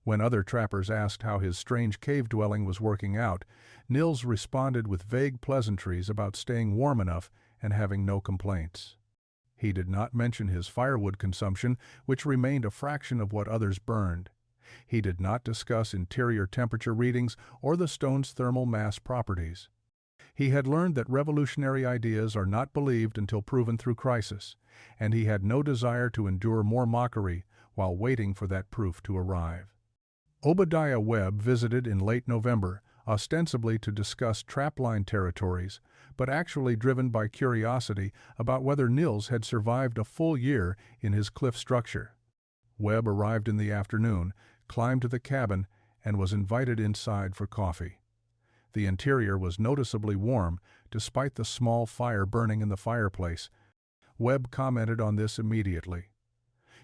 When other trappers asked how his strange cave dwelling was working out, Nils responded with vague pleasantries about staying warm enough and having no complaints. He did not mention his firewood consumption, which remained a fraction of what others burned. He did not discuss interior temperature readings or the stone's thermal mass properties. He had learned that revolutionary ideas are not believed until proven through crisis, and he had no desire to endure more mockery while waiting for that proof to arrive. Obadiah Webb visited in late November, ostensibly to discuss trapline territories, but actually driven by curiosity about whether Nils had survived a full year in his cliff structure. Webb arrived in the afternoon, climbed to the cabin, and was invited inside for coffee. The interior was noticeably warm, despite the small fire burning in the fireplace. Webb commented on this immediately.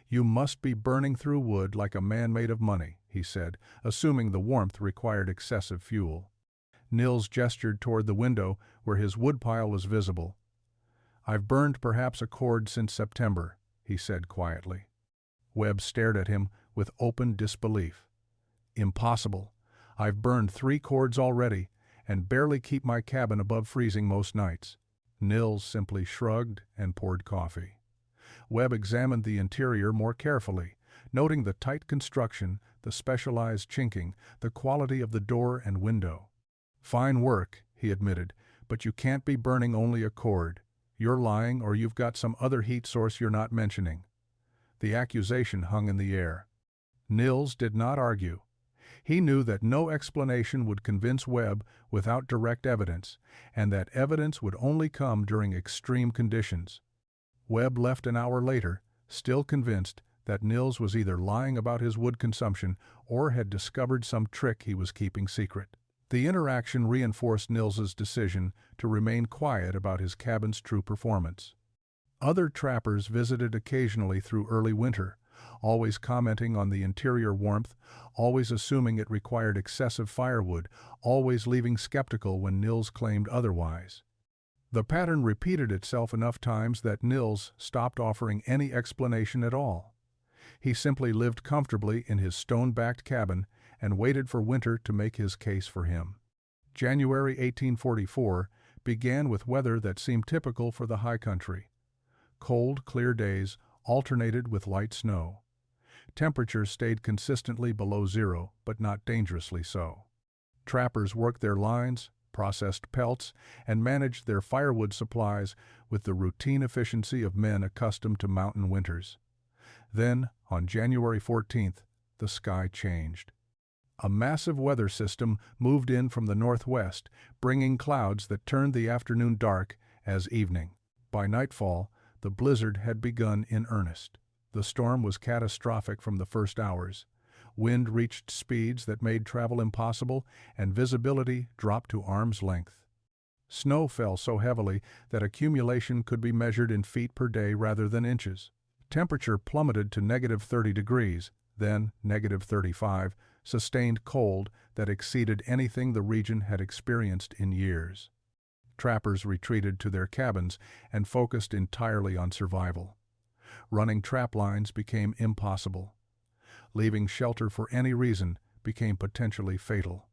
"You must be burning through wood like a man made of money," he said, assuming the warmth required excessive fuel. Nils gestured toward the window where his woodpile was visible. "I've burned perhaps a cord since September," he said quietly. Webb stared at him with open disbelief. "Impossible. I've burned 3 cords already, and barely keep my cabin above freezing most nights." Nils simply shrugged and poured coffee. Webb examined the interior more carefully, noting the tight construction, the specialized chinking, the quality of the door and window. "Fine work," he admitted, "but you can't be burning only a cord. You're lying, or you've got some other heat source you're not mentioning." The accusation hung in the air. Nils did not argue. He knew that no explanation would convince Webb without direct evidence, and that evidence would only come during extreme conditions. Webb left an hour later, still convinced that Nils was either lying about his wood consumption or had discovered some trick he was keeping secret. The interaction reinforced Nils's decision to remain quiet about his cabin's true performance. Other trappers visited occasionally through early winter, always commenting on the interior warmth, always assuming it required excessive firewood, always leaving skeptical when Nils claimed otherwise. The pattern repeated itself enough times that Nils stopped offering any explanation at all. He simply lived comfortably in his stone-backed cabin and waited for winter to make his case for him. January 1844 began with weather that seemed typical for the high country. Cold, clear days alternated with light snow. Temperatures stayed consistently below zero, but not dangerously so. Trappers worked their lines, processed pelts, and managed their firewood supplies with the routine efficiency of men accustomed to mountain winters. Then, on January 14th, the sky changed. A massive weather system moved in from the northwest, bringing clouds that turned the afternoon dark as evening. By nightfall, the blizzard had begun in earnest. The storm was catastrophic from the first hours. Wind reached speeds that made travel impossible, and visibility dropped to arm's length. Snow fell so heavily that accumulation could be measured in feet per day rather than inches. Temperature plummeted to -30 degrees, then -35, sustained cold that exceeded anything the region had experienced in years. Trappers retreated to their cabins and focused entirely on survival. Running trap lines became impossible. Leaving shelter for any reason became potentially fatal.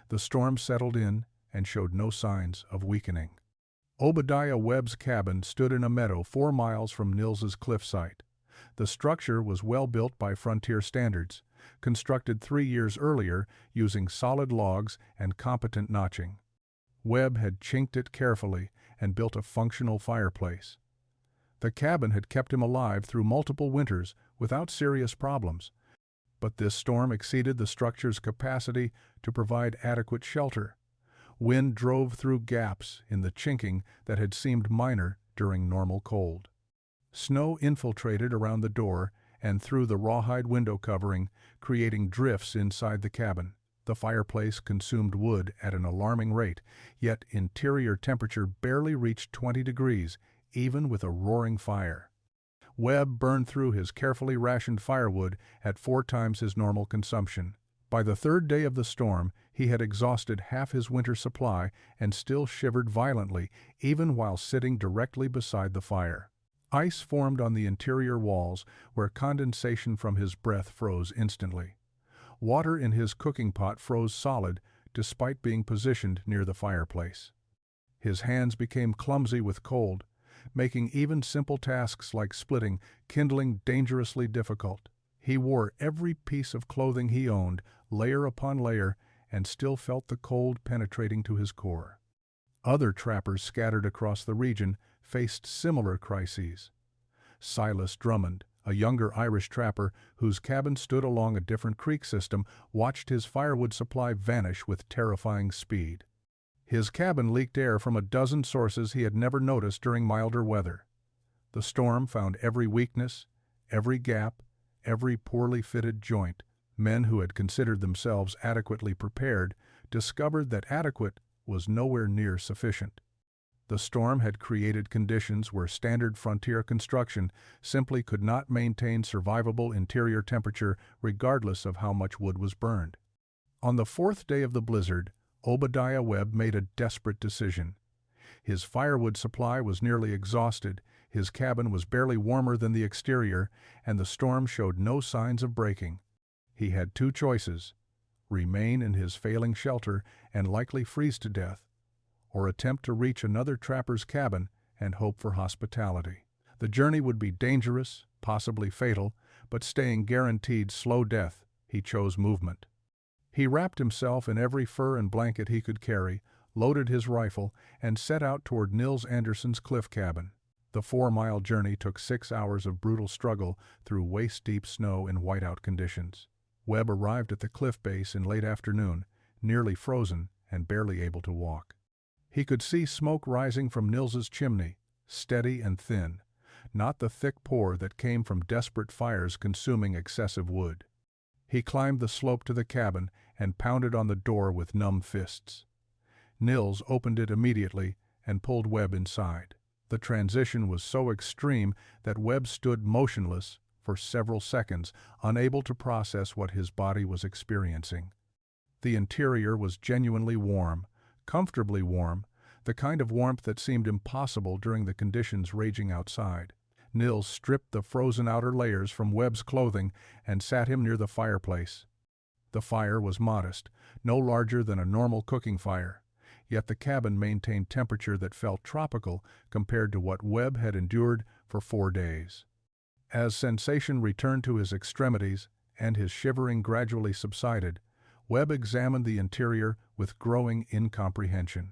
The storm settled in and showed no signs of weakening. Obadiah Webb's cabin stood in a meadow 4 miles from Nils's cliff site. The structure was well built by frontier standards, constructed 3 years earlier using solid logs and competent notching. Webb had chinked it carefully and built a functional fireplace. The cabin had kept him alive through multiple winters without serious problems, but this storm exceeded the structure's capacity to provide adequate shelter. Wind drove through gaps in the chinking that had seemed minor during normal cold. Snow infiltrated around the door and through the rawhide window covering, creating drifts inside the cabin. The fireplace consumed wood at an alarming rate, yet interior temperature barely reached 20 degrees, even with a roaring fire. Webb burned through his carefully rationed firewood at 4 times his normal consumption. By the 3rd day of the storm, he had exhausted half his winter supply and still shivered violently, even while sitting directly beside the fire. Ice formed on the interior walls, where condensation from his breath froze instantly. Water in his cooking pot froze solid, despite being positioned near the fireplace. His hands became clumsy with cold, making even simple tasks like splitting kindling dangerously difficult. He wore every piece of clothing he owned, layer upon layer, and still felt the cold penetrating to his core. Other trappers scattered across the region faced similar crises. Silas Drummond, a younger Irish trapper whose cabin stood along a different creek system, watched his firewood supply vanish with terrifying speed. His cabin leaked air from a dozen sources he had never noticed during milder weather. The storm found every weakness, every gap, every poorly fitted joint. Men who had considered themselves adequately prepared discovered that adequate was nowhere near sufficient. The storm had created conditions where standard frontier construction simply could not maintain survivable interior temperature regardless of how much wood was burned. On the 4th day of the blizzard, Obadiah Webb made a desperate decision. His firewood supply was nearly exhausted, his cabin was barely warmer than the exterior, and the storm showed no signs of breaking. He had 2 choices: remain in his failing shelter and likely freeze to death, or attempt to reach another trapper's cabin and hope for hospitality. The journey would be dangerous, possibly fatal, but staying guaranteed slow death, he chose movement. He wrapped himself in every fur and blanket he could carry, loaded his rifle, and set out toward Nils Anderson's cliff cabin. The 4-mile journey took 6 hours of brutal struggle through waist-deep snow in whiteout conditions. Webb arrived at the cliff base in late afternoon, nearly frozen and barely able to walk. He could see smoke rising from Nils's chimney, steady and thin. not the thick pour that came from desperate fires consuming excessive wood. He climbed the slope to the cabin and pounded on the door with numb fists. Nils opened it immediately and pulled Webb inside. The transition was so extreme that Webb stood motionless for several seconds, unable to process what his body was experiencing. The interior was genuinely warm, comfortably warm, the kind of warmth that seemed impossible during the conditions raging outside. Nils stripped the frozen outer layers from Webb's clothing and sat him near the fireplace. The fire was modest, no larger than a normal cooking fire, yet the cabin maintained temperature that felt tropical compared to what Webb had endured for 4 days. As sensation returned to his extremities and his shivering gradually subsided, Webb examined the interior with growing incomprehension.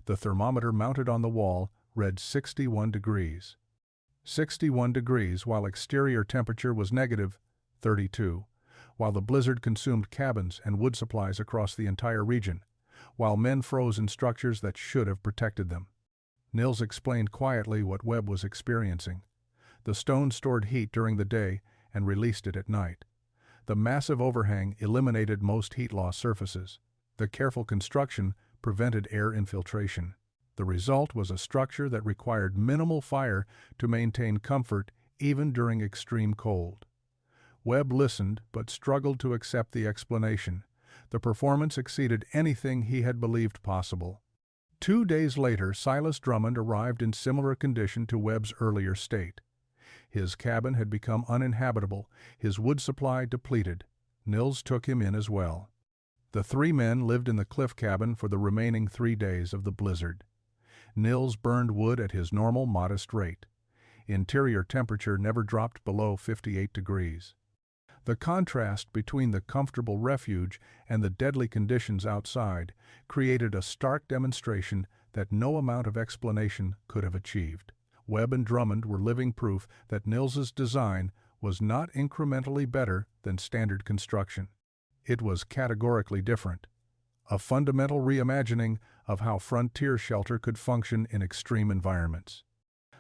The thermometer mounted on the wall read 61 degrees. 61 degrees while exterior temperature was negative 32, while the blizzard consumed cabins and wood supplies across the entire region, while men froze in structures that should have protected them. Nils explained quietly what Webb was experiencing. The stone stored heat during the day and released it at night. The massive overhang eliminated most heat loss surfaces. The careful construction prevented air infiltration. The result was a structure that required minimal fire to maintain comfort even during extreme cold. Webb listened but struggled to accept the explanation. The performance exceeded anything he had believed possible. 2 days later, Silas Drummond arrived in similar condition to Webb's earlier state. His cabin had become uninhabitable, his wood supply depleted. Nils took him in as well. The 3 men lived in the cliff cabin for the remaining 3 days of the blizzard. Nils burned wood at his normal, modest rate. Interior temperature never dropped below 58 degrees. The contrast between the comfortable refuge and the deadly conditions outside created a stark demonstration that no amount of explanation could have achieved. Webb and Drummond were living proof that Nils's design was not incrementally better than standard construction. It was categorically different. A fundamental reimagining of how frontier shelter could function in extreme environments.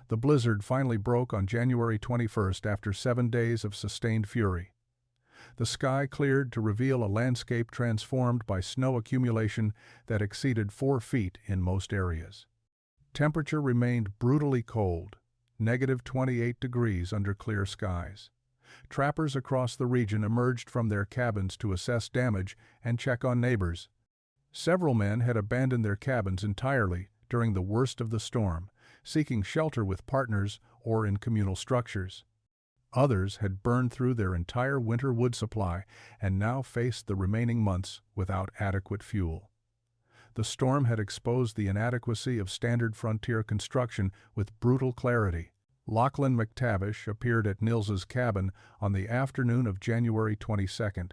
The blizzard finally broke on January 21st after 7 days of sustained fury. The sky cleared to reveal a landscape transformed by snow accumulation that exceeded 4 feet in most areas. Temperature remained brutally cold, negative 28 degrees under clear skies. Trappers across the region emerged from their cabins to assess damage and check on neighbors. Several men had abandoned their cabins entirely during the worst of the storm, seeking shelter with partners or in communal structures. Others had burned through their entire winter wood supply and now faced the remaining months without adequate fuel. The storm had exposed the inadequacy of standard frontier construction with brutal clarity. Lachlan McTavish appeared at Nils's cabin on the afternoon of January 22nd.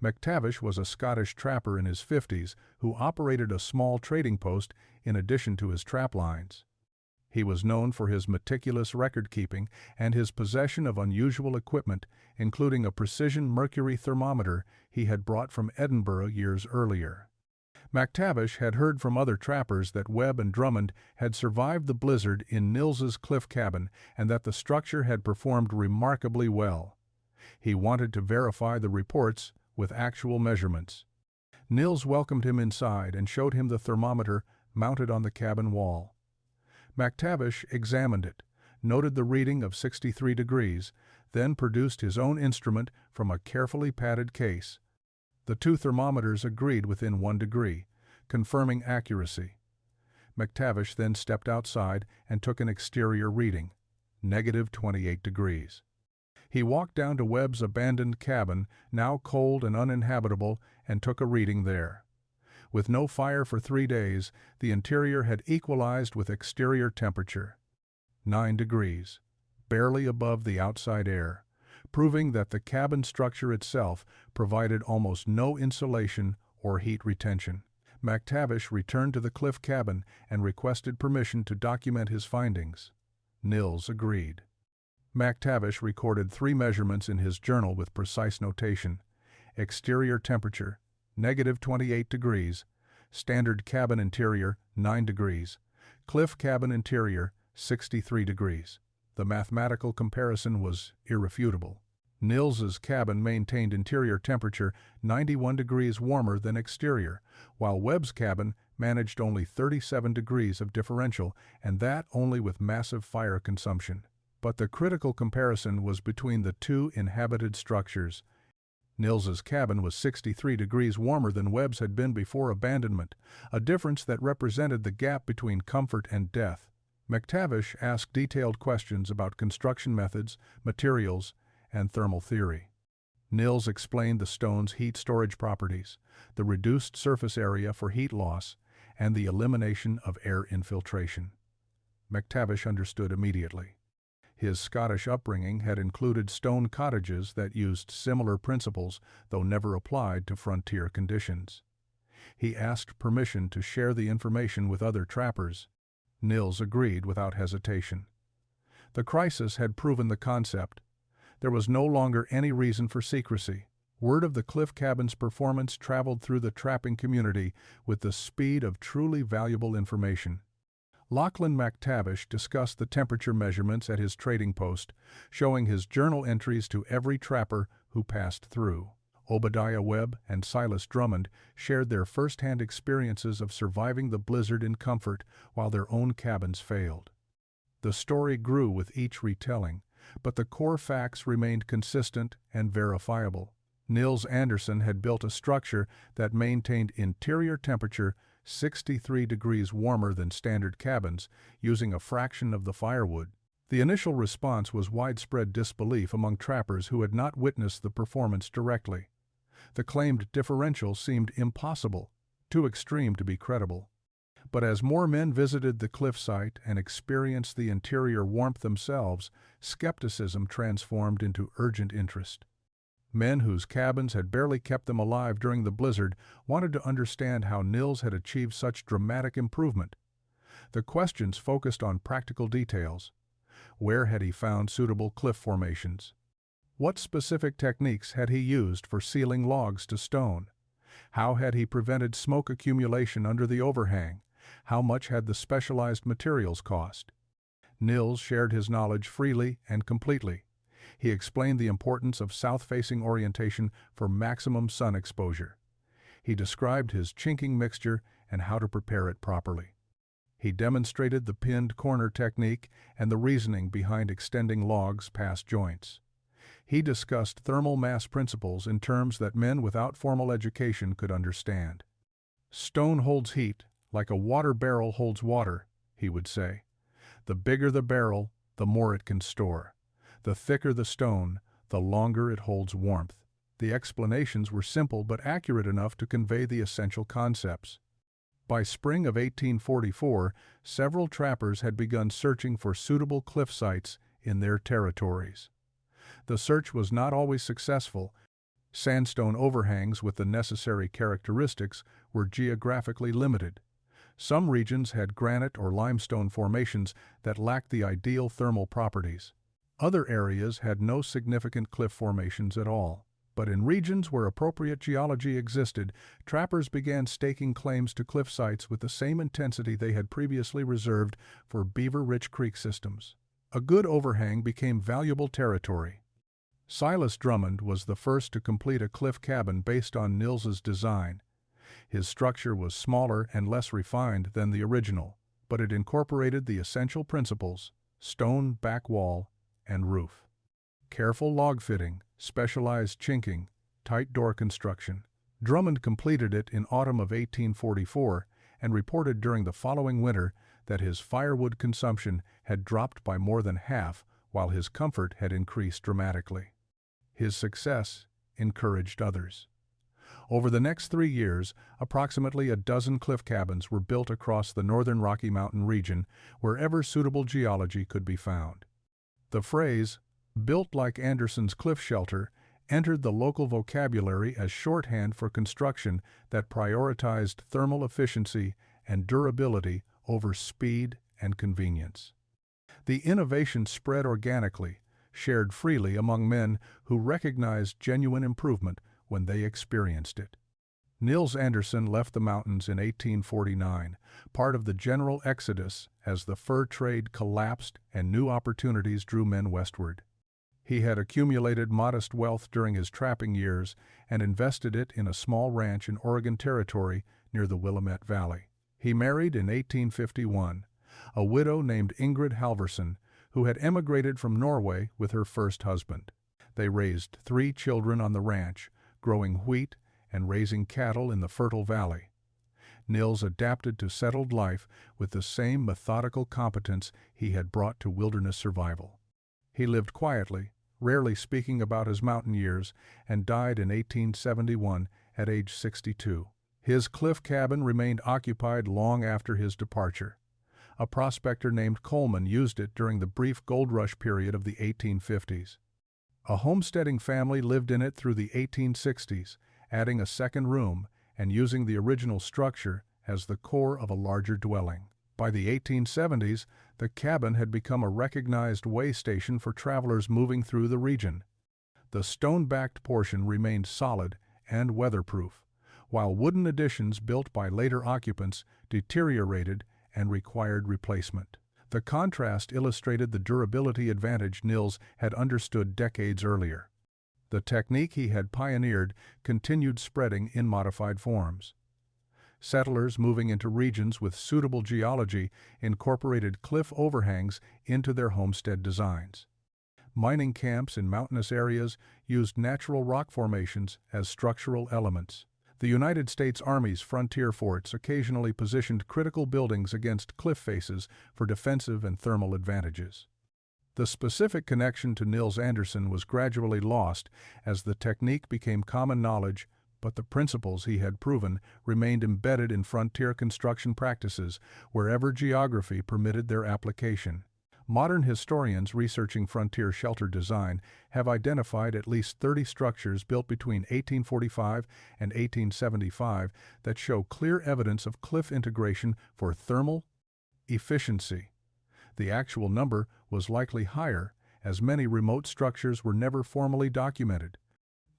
McTavish was a Scottish trapper in his 50s who operated a small trading post in addition to his trap lines. He was known for his meticulous record-keeping and his possession of unusual equipment, including a precision mercury thermometer he had brought from Edinburgh years earlier. McTavish had heard from other trappers that Webb and Drummond had survived the blizzard in Nils's cliff cabin and that the structure had performed remarkably well. He wanted to verify the reports with actual measurements. Nils welcomed him inside and showed him the thermometer mounted on the cabin wall. McTavish examined it, noted the reading of 63 degrees, then produced his own instrument from a carefully padded case. The 2 thermometers agreed within 1 degree, confirming accuracy. McTavish then stepped outside and took an exterior reading, negative 28 degrees. He walked down to Webb's abandoned cabin, now cold and uninhabitable, and took a reading there. With no fire for 3 days, the interior had equalized with exterior temperature. 9 degrees, barely above the outside air, proving that the cabin structure itself provided almost no insulation or heat retention. McTavish returned to the cliff cabin and requested permission to document his findings. Nils agreed. McTavish recorded 3 measurements in his journal with precise notation: exterior temperature, negative 28 degrees, standard cabin interior, 9 degrees, cliff cabin interior, 63 degrees. The mathematical comparison was irrefutable. Nils's cabin maintained interior temperature 91 degrees warmer than exterior, while Webb's cabin managed only 37 degrees of differential, and that only with massive fire consumption. But the critical comparison was between the two inhabited structures. Nils's cabin was 63 degrees warmer than Webb's had been before abandonment, a difference that represented the gap between comfort and death. McTavish asked detailed questions about construction methods, materials, and thermal theory. Nils explained the stone's heat storage properties, the reduced surface area for heat loss, and the elimination of air infiltration. McTavish understood immediately. His Scottish upbringing had included stone cottages that used similar principles, though never applied to frontier conditions. He asked permission to share the information with other trappers. Nils agreed without hesitation. The crisis had proven the concept. There was no longer any reason for secrecy. Word of the cliff cabin's performance traveled through the trapping community with the speed of truly valuable information. Lachlan McTavish discussed the temperature measurements at his trading post, showing his journal entries to every trapper who passed through. Obadiah Webb and Silas Drummond shared their first-hand experiences of surviving the blizzard in comfort while their own cabins failed. The story grew with each retelling, but the core facts remained consistent and verifiable. Nils Anderson had built a structure that maintained interior temperature 63 degrees warmer than standard cabins, using a fraction of the firewood. The initial response was widespread disbelief among trappers who had not witnessed the performance directly. The claimed differential seemed impossible, too extreme to be credible. But as more men visited the cliff site and experienced the interior warmth themselves, skepticism transformed into urgent interest. Men whose cabins had barely kept them alive during the blizzard wanted to understand how Nils had achieved such dramatic improvement. The questions focused on practical details. Where had he found suitable cliff formations? What specific techniques had he used for sealing logs to stone? How had he prevented smoke accumulation under the overhang? How much had the specialized materials cost? Nils shared his knowledge freely and completely. He explained the importance of south-facing orientation for maximum sun exposure. He described his chinking mixture and how to prepare it properly. He demonstrated the pinned corner technique and the reasoning behind extending logs past joints. He discussed thermal mass principles in terms that men without formal education could understand. "Stone holds heat like a water barrel holds water," he would say. "The bigger the barrel, the more it can store. The thicker the stone, the longer it holds warmth." The explanations were simple but accurate enough to convey the essential concepts. By spring of 1844, several trappers had begun searching for suitable cliff sites in their territories. The search was not always successful. Sandstone overhangs with the necessary characteristics were geographically limited. Some regions had granite or limestone formations that lacked the ideal thermal properties. Other areas had no significant cliff formations at all. But in regions where appropriate geology existed, trappers began staking claims to cliff sites with the same intensity they had previously reserved for beaver-rich creek systems. A good overhang became valuable territory. Silas Drummond was the first to complete a cliff cabin based on Nils's design. His structure was smaller and less refined than the original, but it incorporated the essential principles: stone back wall and roof. Careful log fitting, specialized chinking, tight door construction. Drummond completed it in autumn of 1844 and reported during the following winter that his firewood consumption had dropped by more than half while his comfort had increased dramatically. His success encouraged others. Over the next 3 years, approximately a dozen cliff cabins were built across the northern Rocky Mountain region wherever suitable geology could be found. The phrase, "built like Anderson's cliff shelter," entered the local vocabulary as shorthand for construction that prioritized thermal efficiency and durability over speed and convenience. The innovation spread organically, shared freely among men who recognized genuine improvement when they experienced it. Nils Anderson left the mountains in 1849, part of the general exodus as the fur trade collapsed and new opportunities drew men westward. He had accumulated modest wealth during his trapping years and invested it in a small ranch in Oregon Territory near the Willamette Valley. He married in 1851 a widow named Ingrid Halverson, who had emigrated from Norway with her first husband. They raised 3 children on the ranch, growing wheat and raising cattle in the fertile valley. Nils adapted to settled life with the same methodical competence he had brought to wilderness survival. He lived quietly, rarely speaking about his mountain years, and died in 1871 at age 62. His cliff cabin remained occupied long after his departure. A prospector named Coleman used it during the brief gold rush period of the 1850s. A homesteading family lived in it through the 1860s, adding a second room and using the original structure as the core of a larger dwelling. By the 1870s, the cabin had become a recognized way station for travelers moving through the region. The stone-backed portion remained solid and weatherproof, while wooden additions built by later occupants deteriorated and required replacement. The contrast illustrated the durability advantage Nils had understood decades earlier. The technique he had pioneered continued spreading in modified forms. Settlers moving into regions with suitable geology incorporated cliff overhangs into their homestead designs. Mining camps in mountainous areas used natural rock formations as structural elements. The United States Army's frontier forts occasionally positioned critical buildings against cliff faces for defensive and thermal advantages. The specific connection to Nils Anderson was gradually lost as the technique became common knowledge, but the principles he had proven remained embedded in frontier construction practices wherever geography permitted their application. Modern historians researching frontier shelter design have identified at least 30 structures built between 1845 and 1875 that show clear evidence of cliff integration for thermal efficiency. The actual number was likely higher, as many remote structures were never formally documented.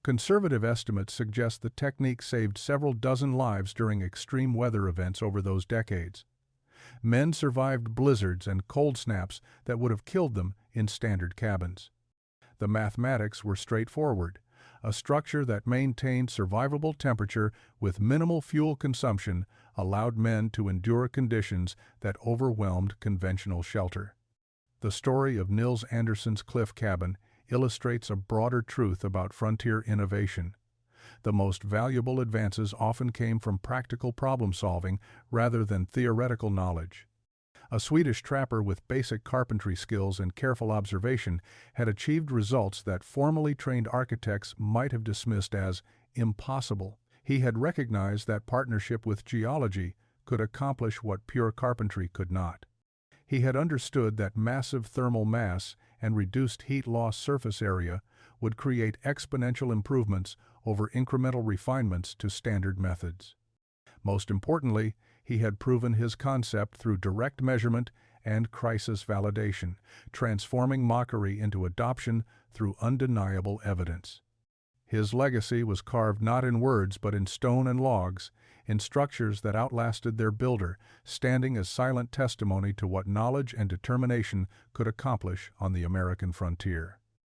Conservative estimates suggest the technique saved several dozen lives during extreme weather events over those decades. Men survived blizzards and cold snaps that would have killed them in standard cabins. The mathematics were straightforward. A structure that maintained survivable temperature with minimal fuel consumption allowed men to endure conditions that overwhelmed conventional shelter. The story of Nils Anderson's cliff cabin illustrates a broader truth about frontier innovation. The most valuable advances often came from practical problem-solving rather than theoretical knowledge. A Swedish trapper with basic carpentry skills and careful observation had achieved results that formally trained architects might have dismissed as impossible. He had recognized that partnership with geology could accomplish what pure carpentry could not. He had understood that massive thermal mass and reduced heat loss surface area would create exponential improvements over incremental refinements to standard methods. Most importantly, he had proven his concept through direct measurement and crisis validation, transforming mockery into adoption through undeniable evidence. His legacy was carved not in words but in stone and logs, in structures that outlasted their builder, standing as silent testimony to what knowledge and determination could accomplish on the American frontier.